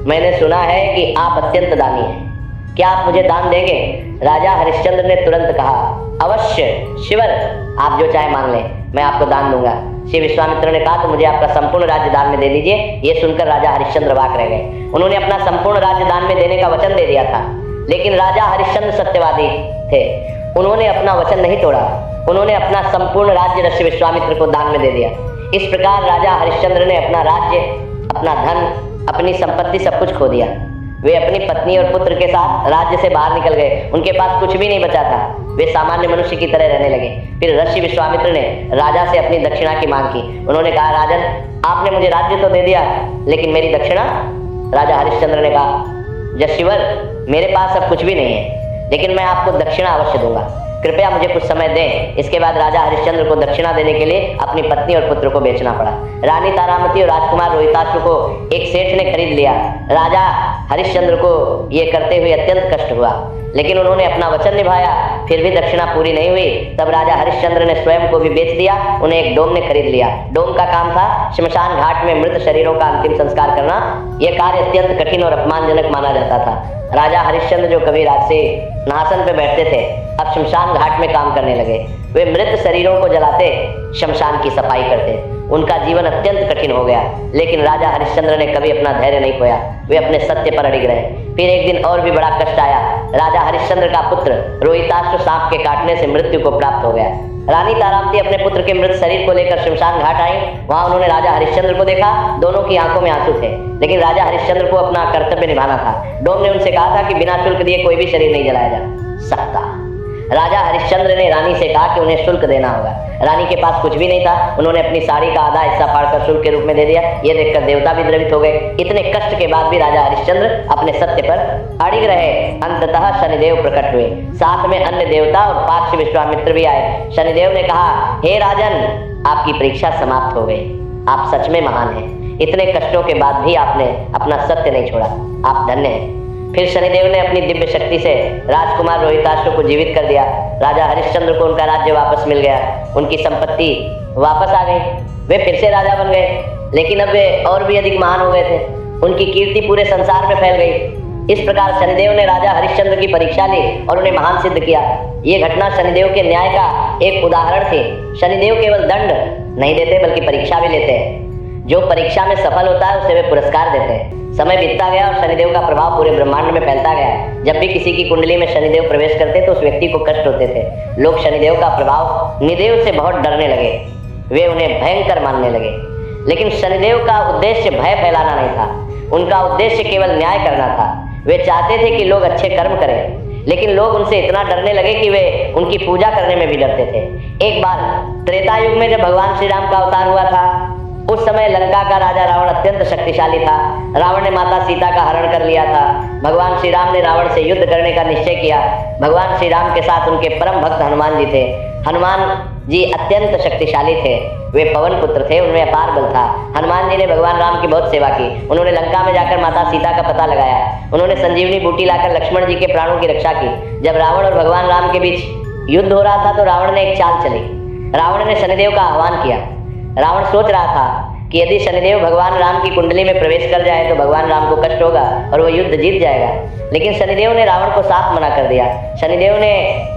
मैंने सुना है कि आप अत्यंत दानी हैं, क्या आप मुझे दान देंगे? राजा हरिश्चंद्र ने तुरंत कहा, अवश्य शिवर, आप जो चाहे मांग लें, मैं आपको दान दूंगा। श्री विश्वामित्र ने कहा तो मुझे आपका संपूर्ण राज्य दान में दे दीजिए। ये सुनकर राजा हरिश्चंद्र वाक रह गए। उन्होंने अपना संपूर्ण राज्य दान में देने का वचन दे दिया था, लेकिन राजा हरिश्चंद्र सत्यवादी थे। उन्होंने अपना वचन नहीं तोड़ा। उन्होंने अपना संपूर्ण राज्य ऋषि विश्वामित्र को दान में दे दिया। इस प्रकार राजा हरिश्चंद्र ने अपना राज्य, अपना धन, अपनी संपत्ति सब कुछ खो दिया। वे अपनी पत्नी और पुत्र के साथ राज्य से बाहर निकल गए। उनके पास कुछ भी नहीं बचा था। वे सामान्य मनुष्य की तरह रहने लगे। फिर ऋषि विश्वामित्र ने राजा से अपनी दक्षिणा की मांग की। उन्होंने कहा, राजन, आपने मुझे राज्य तो दे दिया, लेकिन मेरी दक्षिणा? राजा हरिश्चंद्र ने कहा, जशिवर, मेरे पास अब कुछ भी नहीं है, लेकिन मैं आपको दक्षिणा अवश्य दूंगा। कृपया मुझे कुछ समय दें। इसके बाद राजा हरिश्चंद्र को दक्षिणा देने के लिए अपनी पत्नी और पुत्र को बेचना पड़ा। रानी तारामती और राजकुमार रोहिताश्व को एक सेठ ने खरीद लिया। राजा हरिश्चंद्र को ये करते हुए अत्यंत कष्ट हुआ, लेकिन उन्होंने अपना वचन निभाया। फिर भी दक्षिणा पूरी नहीं हुई। तब राजा हरिश्चंद्र ने स्वयं को भी बेच दिया। उन्हें एक डोम ने खरीद लिया। डोम का काम था श्मशान घाट में मृत शरीरों का अंतिम संस्कार करना। यह कार्य अत्यंत कठिन और अपमानजनक माना जाता था। राजा हरिश्चंद्र जो कभी राजसी सिंहासन पर बैठते थे, अब शमशान घाट में काम करने लगे। वे मृत शरीरों को जलाते, शमशान की सफाई करते। उनका जीवन अत्यंत कठिन हो गया, लेकिन राजा हरिश्चंद्र ने कभी अपना धैर्य नहीं खोया। वे अपने सत्य पर अड़िग रहे। फिर एक दिन और भी बड़ा कष्ट आया। राजा हरिश्चंद्र का पुत्र रोहिताश्व सांप के काटने से मृत्यु को प्राप्त हो गया। रानी तारामती अपने पुत्र के मृत शरीर को लेकर शमशान घाट आई। वहां उन्होंने राजा हरिश्चंद्र को देखा। दोनों की आंखों में आंसू थे, लेकिन राजा हरिश्चंद्र को अपना कर्तव्य निभाना था। डोम ने उनसे कहा था कि बिना शुल्क दिए कोई भी शरीर नहीं जलाया जा सकता। राजा हरिश्चंद्र ने रानी से कहा कि उन्हें शुल्क देना होगा। रानी के पास कुछ भी नहीं था। उन्होंने अपनी साड़ी का आधा हिस्सा फाड़कर शुल्क के रूप में दे दिया। ये देखकर देवता भी द्रवित हो गए। इतने कष्ट के बाद भी राजा हरिश्चंद्र अपने सत्य पर अड़िग रहे। अंततः शनिदेव प्रकट हुए। साथ में अन्य देवता और पार्श्व विश्वामित्र भी आए। शनिदेव ने कहा, हे राजन, आपकी परीक्षा समाप्त हो गई। आप सच में महान हैं। इतने कष्टों के बाद भी आपने अपना सत्य नहीं छोड़ा। आप धन्य हैं। फिर शनिदेव ने अपनी दिव्य शक्ति से राजकुमार रोहिताश्व को जीवित कर दिया। राजा हरिश्चंद्र को उनका राज्य वापस मिल गया। उनकी संपत्ति वापस आ गई। वे फिर से राजा बन गए, लेकिन अब वे और भी अधिक महान हो गए थे। उनकी कीर्ति पूरे संसार में फैल गई। इस प्रकार शनिदेव ने राजा हरिश्चंद्र की परीक्षा ली और उन्हें महान सिद्ध किया। ये घटना शनिदेव के न्याय का एक उदाहरण थी। शनिदेव केवल दंड नहीं देते, बल्कि परीक्षा भी लेते हैं। जो परीक्षा में सफल होता है उसे वे पुरस्कार देते हैं। समय बीतता गया और शनिदेव का प्रभाव पूरे ब्रह्मांड में फैलता गया। जब भी किसी की कुंडली में शनिदेव प्रवेश करते तो उस व्यक्ति को कष्ट होते थे। लोग शनिदेव का प्रभाव निदेव से बहुत डरने लगे। वे उन्हें भयंकर मानने लगे। लेकिन शनिदेव का उद्देश्य भय फैलाना नहीं था। उनका उद्देश्य केवल न्याय करना था। वे चाहते थे कि लोग अच्छे कर्म करें, लेकिन लोग उनसे इतना डरने लगे कि वे उनकी पूजा करने में भी डरते थे। एक बार त्रेता युग में जब भगवान श्री राम का अवतार हुआ था, उस समय लंका का राजा रावण अत्यंत शक्तिशाली था। रावण ने माता सीता का हरण कर लिया था। भगवान श्री राम ने रावण से युद्ध करने का निश्चय किया। भगवान श्री राम के साथ उनके परम भक्त हनुमान जी थे। हनुमान जी अत्यंत शक्तिशाली थे, वे पवन पुत्र थे, उनमें अपार बल था। हनुमान जी ने भगवान राम की बहुत सेवा की। उन्होंने लंका में जाकर माता सीता का पता लगाया। उन्होंने संजीवनी बूटी लाकर लक्ष्मण जी के प्राणों की रक्षा की। जब रावण और भगवान राम के बीच युद्ध हो रहा था तो रावण ने एक चाल चली। रावण ने शनिदेव का आह्वान किया। रावण सोच रहा था कि यदि शनिदेव भगवान राम की कुंडली में प्रवेश कर जाए तो भगवान राम को कष्ट होगा और वो युद्ध जीत जाएगा। लेकिन शनिदेव ने रावण को साफ मना कर दिया। शनिदेव ने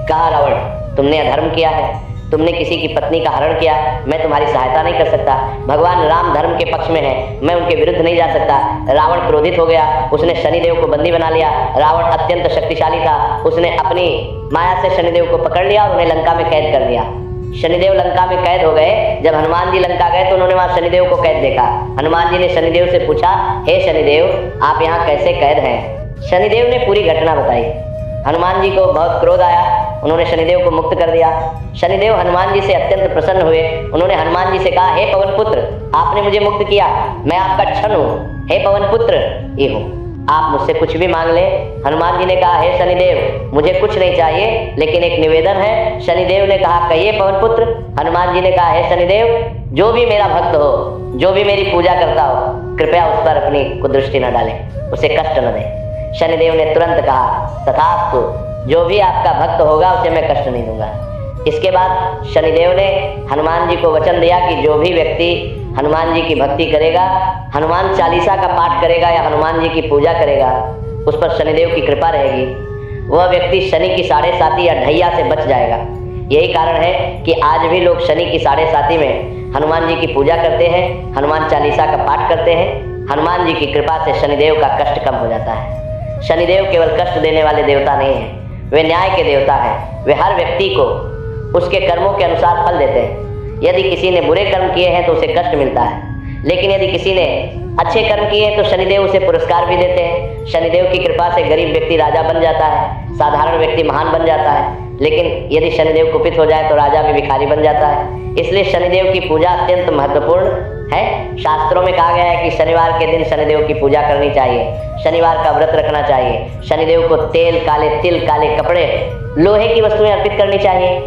कहा, रावण, तुमने अधर्म किया है, तुमने किसी की पत्नी का हरण किया, मैं तुम्हारी सहायता नहीं कर सकता। भगवान राम धर्म के पक्ष में है, मैं उनके विरुद्ध नहीं जा सकता। रावण क्रोधित हो गया, उसने शनिदेव को बंदी बना लिया। रावण अत्यंत शक्तिशाली था, उसने अपनी माया से शनिदेव को पकड़ लिया और उन्हें लंका में कैद कर दिया। शनिदेव लंका में कैद हो गए। जब हनुमान जी लंका गए तो उन्होंने वहां शनिदेव को कैद देखा। हनुमान जी ने शनिदेव से पूछा, हे शनिदेव, आप यहाँ कैसे कैद हैं? शनिदेव ने पूरी घटना बताई। हनुमान जी को बहुत क्रोध आया, उन्होंने शनिदेव को मुक्त कर दिया। शनिदेव हनुमान जी से अत्यंत प्रसन्न हुए। उन्होंने हनुमान जी से कहा, हे पवन पुत्र, आपने मुझे मुक्त किया, मैं आपका क्षण हूँ। हे पवन पुत्र, ये हूँ, आप मुझसे कुछ भी मांग लें। हनुमान जी ने कहा, हे शनिदेव, मुझे कुछ नहीं चाहिए, लेकिन एक निवेदन है। शनिदेव ने कहा, कहिए पवन पुत्र। हनुमान जी ने कहा, हे शनिदेव, जो भी मेरा भक्त हो, जो भी मेरी पूजा करता हो, कृपया उस पर अपनी कुदृष्टि न डालें, उसे कष्ट न दें। शनिदेव ने तुरंत कहा, तथास्तु, जो भी आपका भक्त होगा उसे मैं कष्ट नहीं दूंगा। इसके बाद शनिदेव ने हनुमान जी को वचन दिया कि जो भी व्यक्ति हनुमान जी की भक्ति करेगा, हनुमान चालीसा का पाठ करेगा या हनुमान जी की पूजा करेगा, उस पर शनिदेव की कृपा रहेगी। वह व्यक्ति शनि की 7.5 या ढैया से बच जाएगा। यही कारण है कि आज भी लोग शनि की 7.5 में हनुमान जी की पूजा करते हैं, हनुमान चालीसा का पाठ करते हैं। हनुमान जी की कृपा से शनिदेव का कष्ट कम हो जाता है। शनिदेव केवल कष्ट देने वाले देवता नहीं हैं, वे न्याय के देवता हैं। वे हर व्यक्ति को उसके कर्मों के अनुसार फल देते हैं। यदि किसी ने बुरे कर्म किए हैं तो उसे कष्ट मिलता है, लेकिन यदि किसी ने अच्छे कर्म किए हैं तो शनिदेव उसे पुरस्कार भी देते हैं। शनिदेव की कृपा से गरीब व्यक्ति राजा बन जाता है, साधारण व्यक्ति महान बन जाता है। लेकिन यदि शनिदेव कुपित हो जाए तो राजा भी भिखारी बन जाता है। इसलिए शनिदेव की पूजा अत्यंत महत्वपूर्ण है। शास्त्रों में कहा गया है कि शनिवार के दिन शनिदेव की पूजा करनी चाहिए, शनिवार का व्रत रखना चाहिए। शनिदेव को तेल, काले तिल, काले कपड़े, लोहे की वस्तुएं अर्पित करनी चाहिए,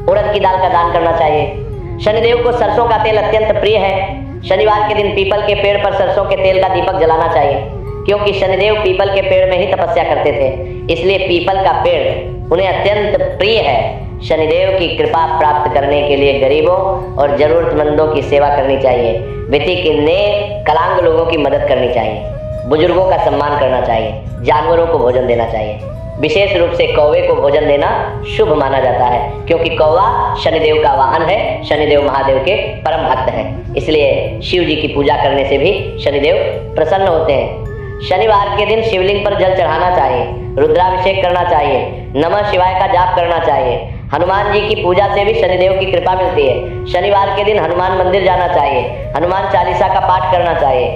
उड़द की दाल का दान करना चाहिए। शनिदेव को सरसों का तेल अत्यंत प्रिय है। शनिवार के दिन पीपल के पेड़ पर सरसों के तेल का दीपक जलाना चाहिए, क्योंकि शनिदेव पीपल के पेड़ में ही तपस्या करते थे, इसलिए पीपल का पेड़ उन्हें अत्यंत प्रिय है। शनिदेव की कृपा प्राप्त करने के लिए गरीबों और जरूरतमंदों की सेवा करनी चाहिए, विधिकीर्णे कलांग लोगों की मदद करनी चाहिए, बुजुर्गों का सम्मान करना चाहिए, जानवरों को भोजन देना चाहिए। विशेष रूप से कौवे को भोजन देना शुभ माना जाता है, क्योंकि कौवा शनिदेव का वाहन है, शनिदेव महादेव के परम भक्त हैं। इसलिए शिव जी की पूजा करने से भी शनिदेव प्रसन्न होते हैं। शनिवार के दिन शिवलिंग पर जल चढ़ाना चाहिए, रुद्राभिषेक करना चाहिए, नमः शिवाय का जाप करना चाहिए। हनुमान जी की पूजा से भी शनिदेव की कृपा मिलती है। शनिवार के दिन हनुमान मंदिर जाना चाहिए, हनुमान चालीसा का पाठ करना चाहिए,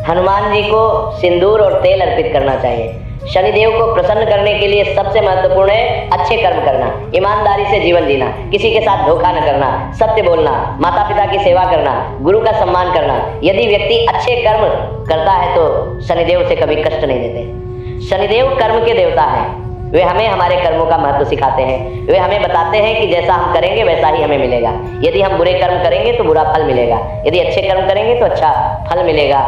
हनुमान जी को सिंदूर और तेल अर्पित करना चाहिए। शनिदेव को प्रसन्न करने के लिए सबसे महत्वपूर्ण है अच्छे कर्म करना, ईमानदारी से जीवन जीना, किसी के साथ धोखा न करना, सत्य बोलना, माता पिता की सेवा करना, गुरु का सम्मान करना। यदि व्यक्ति अच्छे कर्म करता है तो शनिदेव उसे कभी कष्ट नहीं देते। शनिदेव कर्म के देवता हैं, वे हमें हमारे कर्मों का महत्व सिखाते हैं। वे हमें बताते हैं कि जैसा हम करेंगे वैसा ही हमें मिलेगा। यदि हम बुरे कर्म करेंगे तो बुरा फल मिलेगा, यदि अच्छे कर्म करेंगे तो अच्छा फल मिलेगा।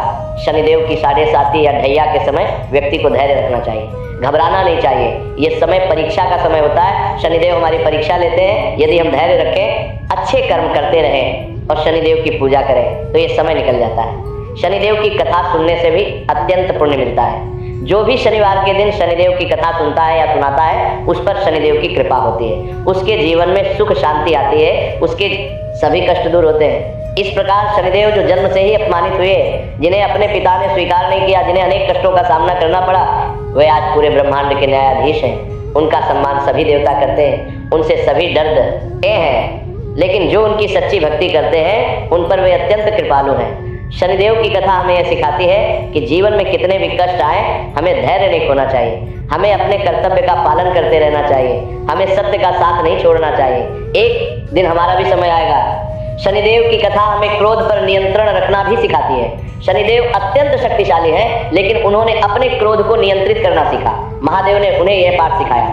शनिदेव की 7.5 या ढैया के समय व्यक्ति को धैर्य रखना चाहिए, घबराना नहीं चाहिए। ये समय परीक्षा का समय होता है, शनिदेव हमारी परीक्षा लेते हैं। यदि हम धैर्य रखें, अच्छे कर्म करते रहें और शनिदेव की पूजा करें तो ये समय निकल जाता है। शनिदेव की कथा सुनने से भी अत्यंत पुण्य मिलता है। जो भी शनिवार के दिन शनिदेव की कथा सुनता है या सुनाता है, उस पर शनिदेव की कृपा होती है, उसके जीवन में सुख शांति आती है, उसके सभी कष्ट दूर होते हैं। इस प्रकार शनिदेव जो जन्म से ही अपमानित हुए, जिन्हें अपने पिता ने स्वीकार नहीं किया, जिन्हें अनेक कष्टों का सामना करना पड़ा, वे आज पूरे ब्रह्मांड के न्यायाधीश हैं। उनका सम्मान सभी देवता करते हैं, उनसे सभी डरते हैं, लेकिन जो उनकी सच्ची भक्ति करते हैं उन पर वे अत्यंत कृपालु हैं। शनिदेव की कथा हमें यह सिखाती है कि जीवन में कितने भी कष्ट आए, हमें धैर्य नहीं खोना चाहिए, हमें अपने कर्तव्य का पालन करते रहना चाहिए, हमें सत्य का साथ नहीं छोड़ना चाहिए। एक दिन हमारा भी समय आएगा। शनिदेव की कथा हमें क्रोध पर नियंत्रण रखना भी सिखाती है। शनिदेव अत्यंत शक्तिशाली है, लेकिन उन्होंने अपने क्रोध को नियंत्रित करना सीखा। महादेव ने उन्हें यह पाठ सिखाया।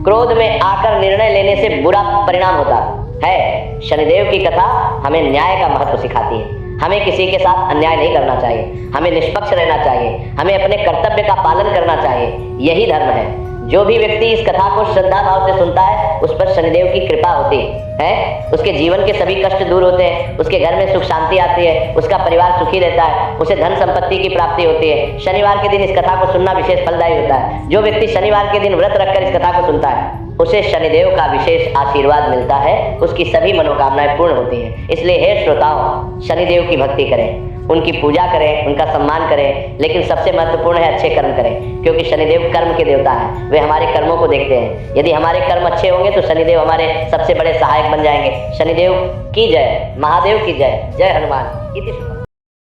क्रोध में आकर निर्णय लेने से बुरा परिणाम होता है। शनिदेव की कथा हमें न्याय का महत्व सिखाती है। हमें किसी के साथ अन्याय नहीं करना चाहिए, हमें निष्पक्ष रहना चाहिए, हमें अपने कर्तव्य का पालन करना चाहिए। यही धर्म है। जो भी व्यक्ति इस कथा को श्रद्धा भाव से सुनता है, उस पर शनिदेव की कृपा होती है। उसके जीवन के सभी कष्ट दूर होते हैं, उसके घर में सुख शांति आती है, उसका परिवार सुखी रहता है, उसे धन संपत्ति की प्राप्ति होती है। शनिवार के दिन इस कथा को सुनना विशेष फलदायी होता है। जो व्यक्ति शनिवार के दिन व्रत रखकर इस कथा को सुनता है, उसे शनिदेव का विशेष आशीर्वाद मिलता है, उसकी सभी मनोकामनाएं पूर्ण होती हैं। इसलिए हे श्रोताओं, शनिदेव की भक्ति करें, उनकी पूजा करें, उनका सम्मान करें, लेकिन सबसे महत्वपूर्ण है अच्छे कर्म करें, क्योंकि शनिदेव कर्म के देवता हैं। वे हमारे कर्मों को देखते हैं। यदि हमारे कर्म अच्छे होंगे तो शनिदेव हमारे सबसे बड़े सहायक बन जाएंगे। शनिदेव की जय, महादेव की जय, जय हनुमान। इति शुभम।